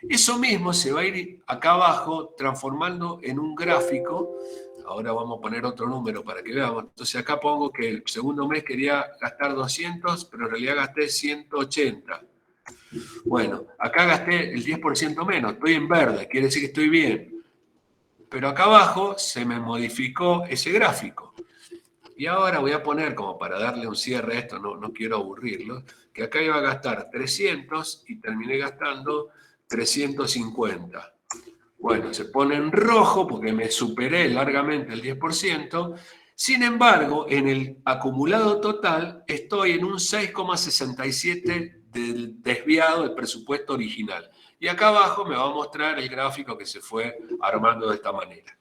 Eso mismo se va a ir acá abajo transformando en un gráfico. Ahora vamos a poner otro número para que veamos. Entonces acá pongo que el segundo mes quería gastar 200, pero en realidad gasté 180. Bueno, acá gasté el 10% menos, estoy en verde, quiere decir que estoy bien. Pero acá abajo se me modificó ese gráfico. Y ahora voy a poner, como para darle un cierre a esto, no quiero aburrirlo, que acá iba a gastar 300 y terminé gastando 350. Bueno, se pone en rojo porque me superé largamente el 10%. Sin embargo, en el acumulado total estoy en un 6,67 del desviado del presupuesto original. Y acá abajo me va a mostrar el gráfico que se fue armando de esta manera.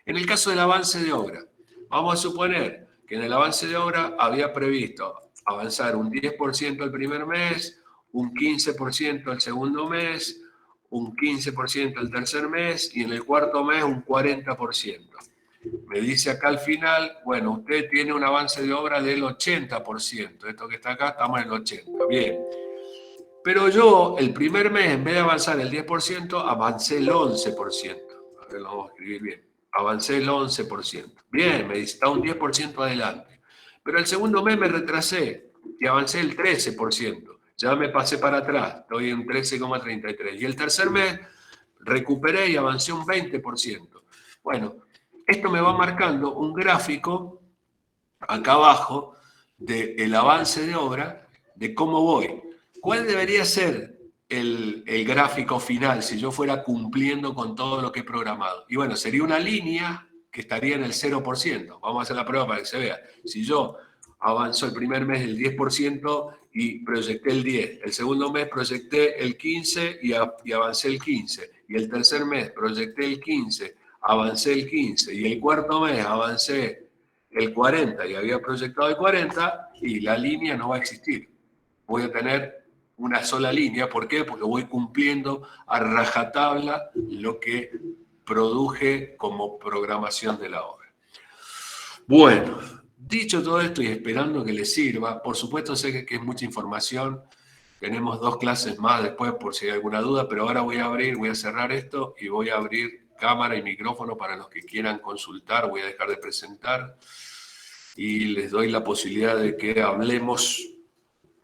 En el caso del avance de obra, vamos a suponer que en el avance de obra había previsto avanzar un 10% el primer mes, un 15% el segundo mes, un 15% el tercer mes y en el cuarto mes un 40%. Me dice acá al final, bueno, usted tiene un avance de obra del 80%. Esto que está acá, estamos en el 80%. Bien. Pero yo, el primer mes, en vez de avanzar el 10%, avancé el 11%. A ver, lo vamos a escribir bien. Avancé el 11%. Bien, me dice, está un 10% adelante. Pero el segundo mes me retrasé y avancé el 13%. Ya me pasé para atrás, estoy en 13,33. Y el tercer mes recuperé y avancé un 20%. Bueno, esto me va marcando un gráfico acá abajo del avance de obra, de cómo voy. ¿Cuál debería ser el gráfico final si yo fuera cumpliendo con todo lo que he programado? Y bueno, sería una línea que estaría en el 0%. Vamos a hacer la prueba para que se vea. Si yo avanzo el primer mes el 10% y proyecté el 10, el segundo mes proyecté el 15 y avancé el 15, y el tercer mes proyecté el 15, avancé el 15, y el cuarto mes avancé el 40 y había proyectado el 40 y la línea no va a existir. Voy a tener una sola línea. ¿Por qué? Porque voy cumpliendo a rajatabla lo que produje como programación de la obra. Bueno, dicho todo esto y esperando que les sirva, por supuesto sé que es mucha información. Tenemos 2 clases más después por si hay alguna duda, pero ahora voy a cerrar esto y voy a abrir cámara y micrófono para los que quieran consultar. Voy a dejar de presentar y les doy la posibilidad de que hablemos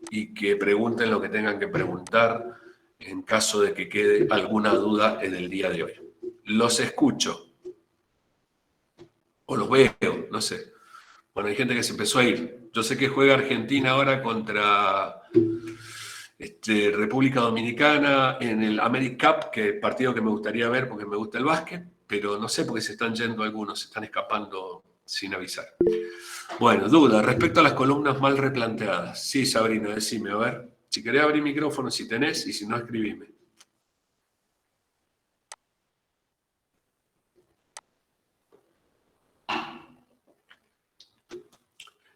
y que pregunten lo que tengan que preguntar en caso de que quede alguna duda en el día de hoy. Los escucho o los veo, no sé. Bueno, hay gente que se empezó a ir. Yo sé que juega Argentina ahora contra República Dominicana en el AmeriCup, que es el partido que me gustaría ver porque me gusta el básquet, pero no sé por qué se están yendo algunos, se están escapando sin avisar. Bueno, duda, respecto a las columnas mal replanteadas. Sí, Sabrina, decime, a ver. Si querés abrir micrófono, si tenés, y si no, escribime.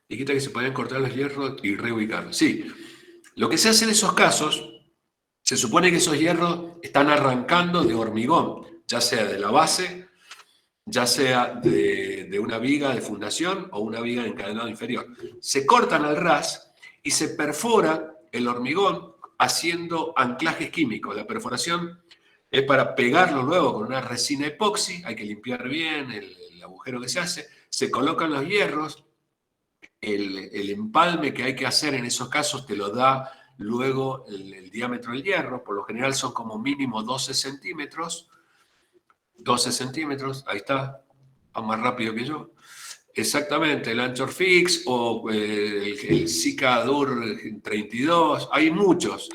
Dijiste que se podían cortar los hierros y reubicarlos. Sí, lo que se hace en esos casos, se supone que esos hierros están arrancando de hormigón, ya sea de la base, ya sea de una viga de fundación o una viga de encadenado inferior. Se cortan al ras y se perfora el hormigón haciendo anclajes químicos. La perforación es para pegarlo luego con una resina epoxi, hay que limpiar bien el agujero que se hace, se colocan los hierros, el empalme que hay que hacer en esos casos te lo da luego el diámetro del hierro, por lo general son como mínimo 12 centímetros, 12 centímetros, ahí está, va más rápido que yo. Exactamente, el Anchor Fix o el Sika Dur 32, hay muchos.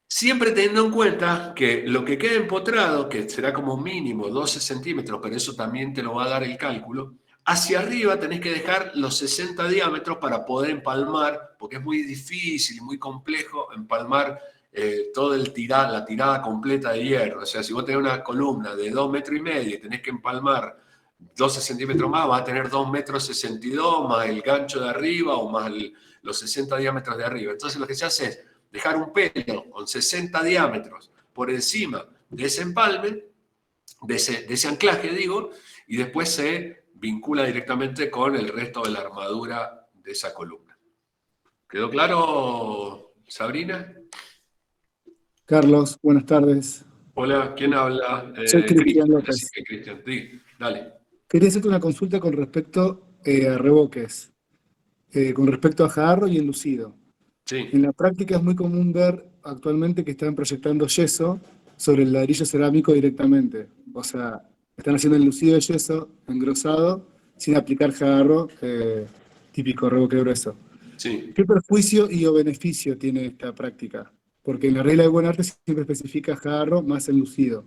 Siempre teniendo en cuenta que lo que queda empotrado, que será como mínimo 12 centímetros, pero eso también te lo va a dar el cálculo, hacia arriba tenés que dejar los 60 diámetros para poder empalmar, porque es muy difícil y muy complejo empalmar toda la tirada completa de hierro. O sea, si vos tenés una columna de 2,5 metros y tenés que empalmar 12 centímetros más, vas a tener 2,62 metros más el gancho de arriba o más los 60 diámetros de arriba. Entonces lo que se hace es dejar un pelo con 60 diámetros por encima de ese empalme, de ese anclaje, digo, y después se vincula directamente con el resto de la armadura de esa columna. ¿Quedó claro, Sabrina? Carlos, buenas tardes. Hola, ¿quién habla? Soy Cristian Cristian, así López. que Cristian, sí, dale. Quería hacerte una consulta con respecto a revoques, con respecto a jarro y enlucido. Sí. En la práctica es muy común ver actualmente que están proyectando yeso sobre el ladrillo cerámico directamente. O sea, están haciendo enlucido de yeso, engrosado, sin aplicar jarro, típico revoque grueso. Sí. ¿Qué perjuicio y o beneficio tiene esta práctica? Porque en la regla de buen arte siempre especifica jarro más enlucido.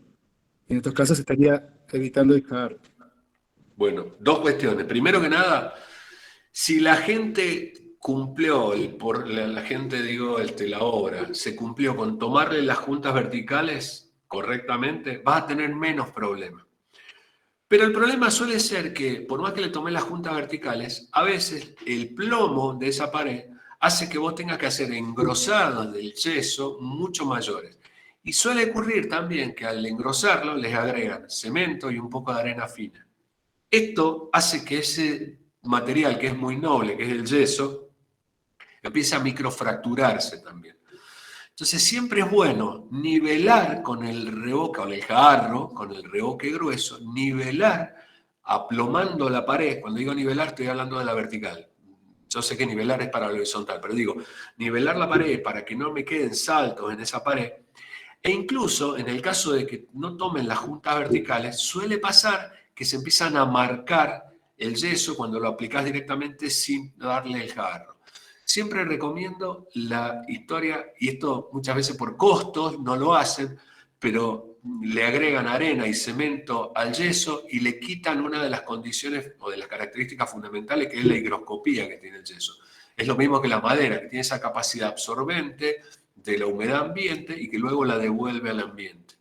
En estos casos estaría evitando el jarro. Bueno, 2 cuestiones. Primero que nada, si la gente cumplió, la gente, digo, la obra, se cumplió con tomarle las juntas verticales correctamente, vas a tener menos problemas. Pero el problema suele ser que, por más que le tomé las juntas verticales, a veces el plomo de esa pared hace que vos tengas que hacer engrosados del yeso mucho mayores. Y suele ocurrir también que al engrosarlo les agregan cemento y un poco de arena fina. Esto hace que ese material que es muy noble, que es el yeso, empiece a microfracturarse también. Entonces siempre es bueno nivelar con el revoque, con el jarro, con el revoque grueso, nivelar aplomando la pared. Cuando digo nivelar estoy hablando de la vertical. Yo sé que nivelar es para la horizontal, pero digo, nivelar la pared para que no me queden saltos en esa pared. E incluso en el caso de que no tomen las juntas verticales, suele pasar que se empiezan a marcar el yeso cuando lo aplicas directamente sin darle el jarro. Siempre recomiendo la historia, y esto muchas veces por costos no lo hacen, pero le agregan arena y cemento al yeso y le quitan una de las condiciones o de las características fundamentales que es la higroscopía que tiene el yeso. Es lo mismo que la madera, que tiene esa capacidad absorbente de la humedad ambiente y que luego la devuelve al ambiente.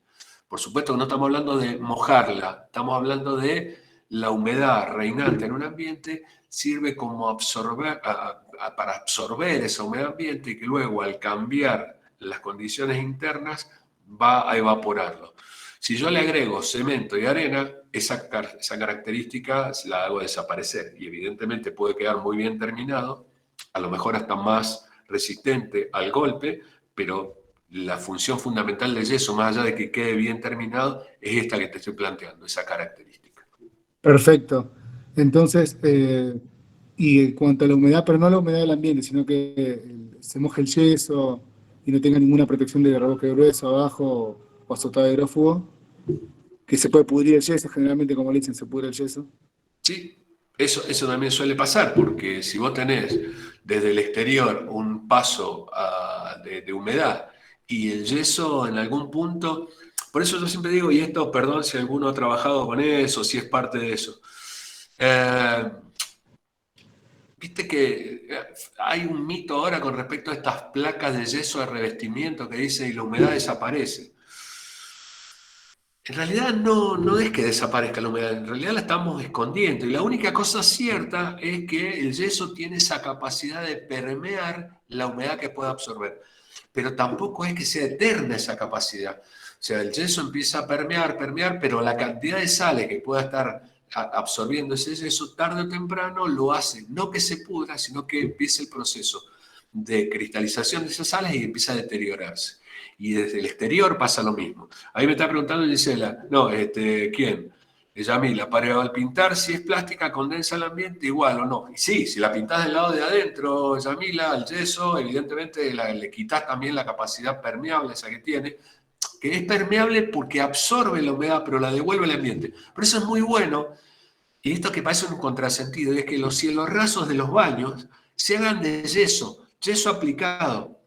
Por supuesto que no estamos hablando de mojarla, estamos hablando de la humedad reinante en un ambiente sirve como para absorber esa humedad ambiente y que luego al cambiar las condiciones internas va a evaporarlo. Si yo le agrego cemento y arena, esa característica la hago desaparecer y evidentemente puede quedar muy bien terminado, a lo mejor hasta más resistente al golpe, pero la función fundamental del yeso, más allá de que quede bien terminado, es esta que te estoy planteando, esa característica. Perfecto. Entonces, y en cuanto a la humedad, pero no la humedad del ambiente, sino que se moje el yeso y no tenga ninguna protección de revoque grueso abajo o azotado de hidrófugo, que se puede pudrir el yeso, generalmente como le dicen, se pudre el yeso. Sí, eso también suele pasar, porque si vos tenés desde el exterior un paso de humedad y el yeso en algún punto, por eso yo siempre digo, y esto, perdón si alguno ha trabajado con eso, si es parte de eso, viste que hay un mito ahora con respecto a estas placas de yeso de revestimiento que dice y la humedad desaparece. En realidad no es que desaparezca la humedad, en realidad la estamos escondiendo. Y la única cosa cierta es que el yeso tiene esa capacidad de permear la humedad que puede absorber. Pero tampoco es que sea eterna esa capacidad. O sea, el yeso empieza a permear, pero la cantidad de sales que pueda estar absorbiendo ese yeso tarde o temprano lo hace, no que se pudra, sino que empiece el proceso de cristalización de esas sales y empieza a deteriorarse. Y desde el exterior pasa lo mismo. Ahí me está preguntando Gisela, no, ¿quién? Yamila, para al pintar, si es plástica, condensa el ambiente igual o no. Y sí, si la pintás del lado de adentro, Yamila, al yeso, evidentemente le quitas también la capacidad permeable esa que tiene, que es permeable porque absorbe la humedad, pero la devuelve al ambiente. Por eso es muy bueno, y esto que parece un contrasentido, es que los cielos rasos de los baños se hagan de yeso, yeso aplicado.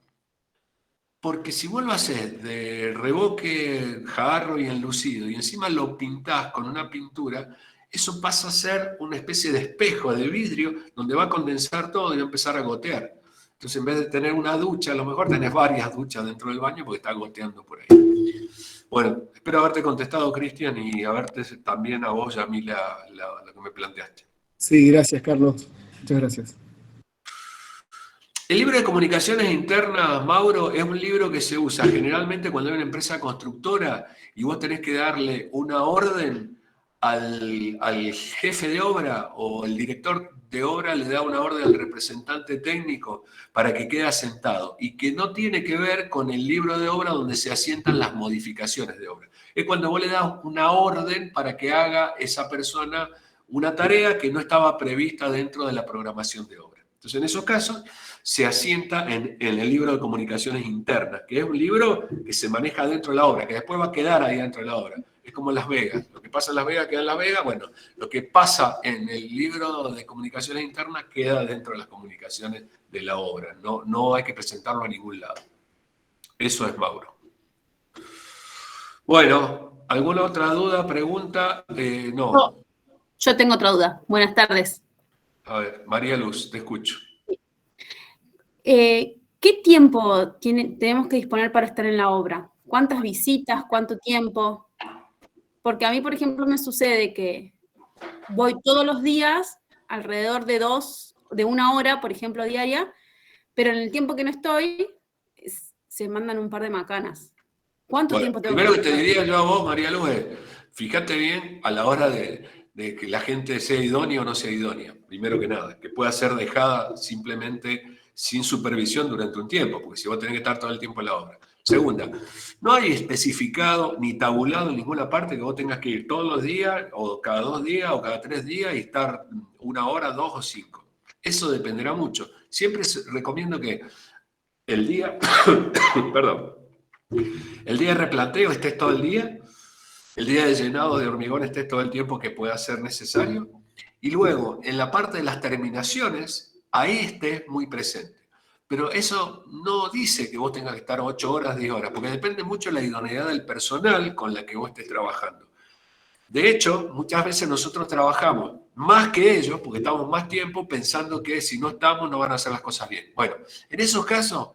Porque si vos lo haces de revoque, jarro y enlucido, y encima lo pintás con una pintura, eso pasa a ser una especie de espejo de vidrio donde va a condensar todo y va a empezar a gotear. Entonces, en vez de tener una ducha, a lo mejor tenés varias duchas dentro del baño porque está goteando por ahí. Bueno, espero haberte contestado, Cristian, y haberte también a vos, Yamila, lo que me planteaste. Sí, gracias, Carlos. Muchas gracias. El libro de comunicaciones internas, Mauro, es un libro que se usa generalmente cuando hay una empresa constructora y vos tenés que darle una orden al jefe de obra o el director de obra le da una orden al representante técnico para que quede asentado y que no tiene que ver con el libro de obra donde se asientan las modificaciones de obra. Es cuando vos le das una orden para que haga esa persona una tarea que no estaba prevista dentro de la programación de obra. Entonces, en esos casos, se asienta en el libro de comunicaciones internas, que es un libro que se maneja dentro de la obra, que después va a quedar ahí dentro de la obra. Es como Las Vegas. Lo que pasa en Las Vegas queda en Las Vegas. Bueno, lo que pasa en el libro de comunicaciones internas queda dentro de las comunicaciones de la obra. No hay que presentarlo a ningún lado. Eso es Mauro. Bueno, ¿alguna otra duda, pregunta? No. Yo tengo otra duda. Buenas tardes. A ver, María Luz, te escucho. ¿Qué tiempo tenemos que disponer para estar en la obra? ¿Cuántas visitas? ¿Cuánto tiempo? Porque a mí, por ejemplo, me sucede que voy todos los días alrededor de 1 hora, por ejemplo, diaria, pero en el tiempo que no estoy, se mandan un par de macanas. ¿Cuánto tiempo tengo primero que te diría yo a vos, María Luz, fíjate bien a la hora de que la gente sea idónea o no sea idónea, primero que nada, que pueda ser dejada simplemente sin supervisión durante un tiempo, porque si vos tenés que estar todo el tiempo en la obra. Segunda, no hay especificado ni tabulado en ninguna parte que vos tengas que ir todos los días, o cada 2 días, o cada 3 días, y estar 1 hora, 2 o 5. Eso dependerá mucho. Siempre recomiendo que el día, perdón, el día de replanteo estés todo el día, el día de llenado de hormigón estés todo el tiempo que pueda ser necesario, y luego en la parte de las terminaciones, ahí estés muy presente. Pero eso no dice que vos tengas que estar 8 horas, 10 horas, porque depende mucho de la idoneidad del personal con la que vos estés trabajando. De hecho, muchas veces nosotros trabajamos más que ellos, porque estamos más tiempo pensando que si no estamos no van a hacer las cosas bien. Bueno, en esos casos,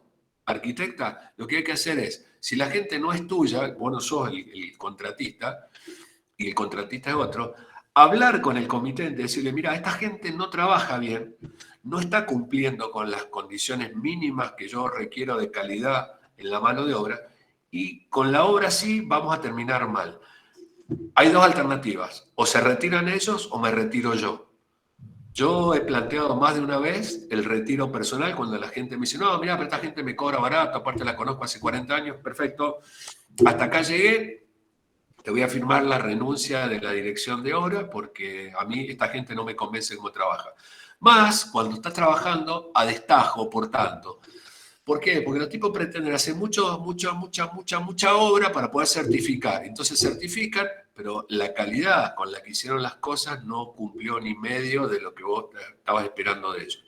arquitecta, lo que hay que hacer es, si la gente no es tuya, vos no sos el contratista, y el contratista es otro, hablar con el comitente, decirle, mira, esta gente no trabaja bien, no está cumpliendo con las condiciones mínimas que yo requiero de calidad en la mano de obra, y con la obra sí vamos a terminar mal. Hay dos alternativas, o se retiran ellos o me retiro yo. Yo he planteado más de una vez el retiro personal cuando la gente me dice, no, mira, pero esta gente me cobra barato, aparte la conozco hace 40 años, perfecto, hasta acá llegué, te voy a firmar la renuncia de la dirección de obra porque a mí esta gente no me convence cómo trabaja. Más cuando estás trabajando a destajo, por tanto. ¿Por qué? Porque los tipos pretenden hacer mucha obra para poder certificar. Entonces certifican, pero la calidad con la que hicieron las cosas no cumplió ni medio de lo que vos estabas esperando de ellos.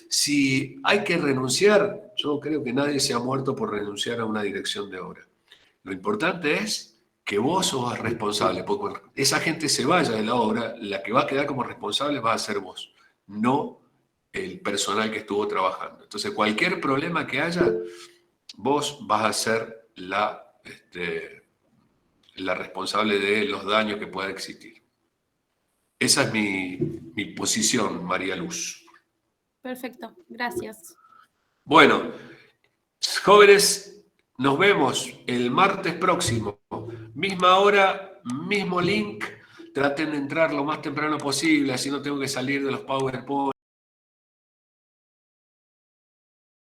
Si hay que renunciar, yo creo que nadie se ha muerto por renunciar a una dirección de obra. Lo importante es que vos sos responsable, porque cuando esa gente se vaya de la obra, la que va a quedar como responsable va a ser vos, no el personal que estuvo trabajando. Entonces, cualquier problema que haya, vos vas a ser la responsable de los daños que puedan existir. Esa es mi posición, María Luz. Perfecto, gracias. Bueno, jóvenes, nos vemos el martes próximo. Misma hora, mismo link. Traten de entrar lo más temprano posible, así no tengo que salir de los PowerPoint.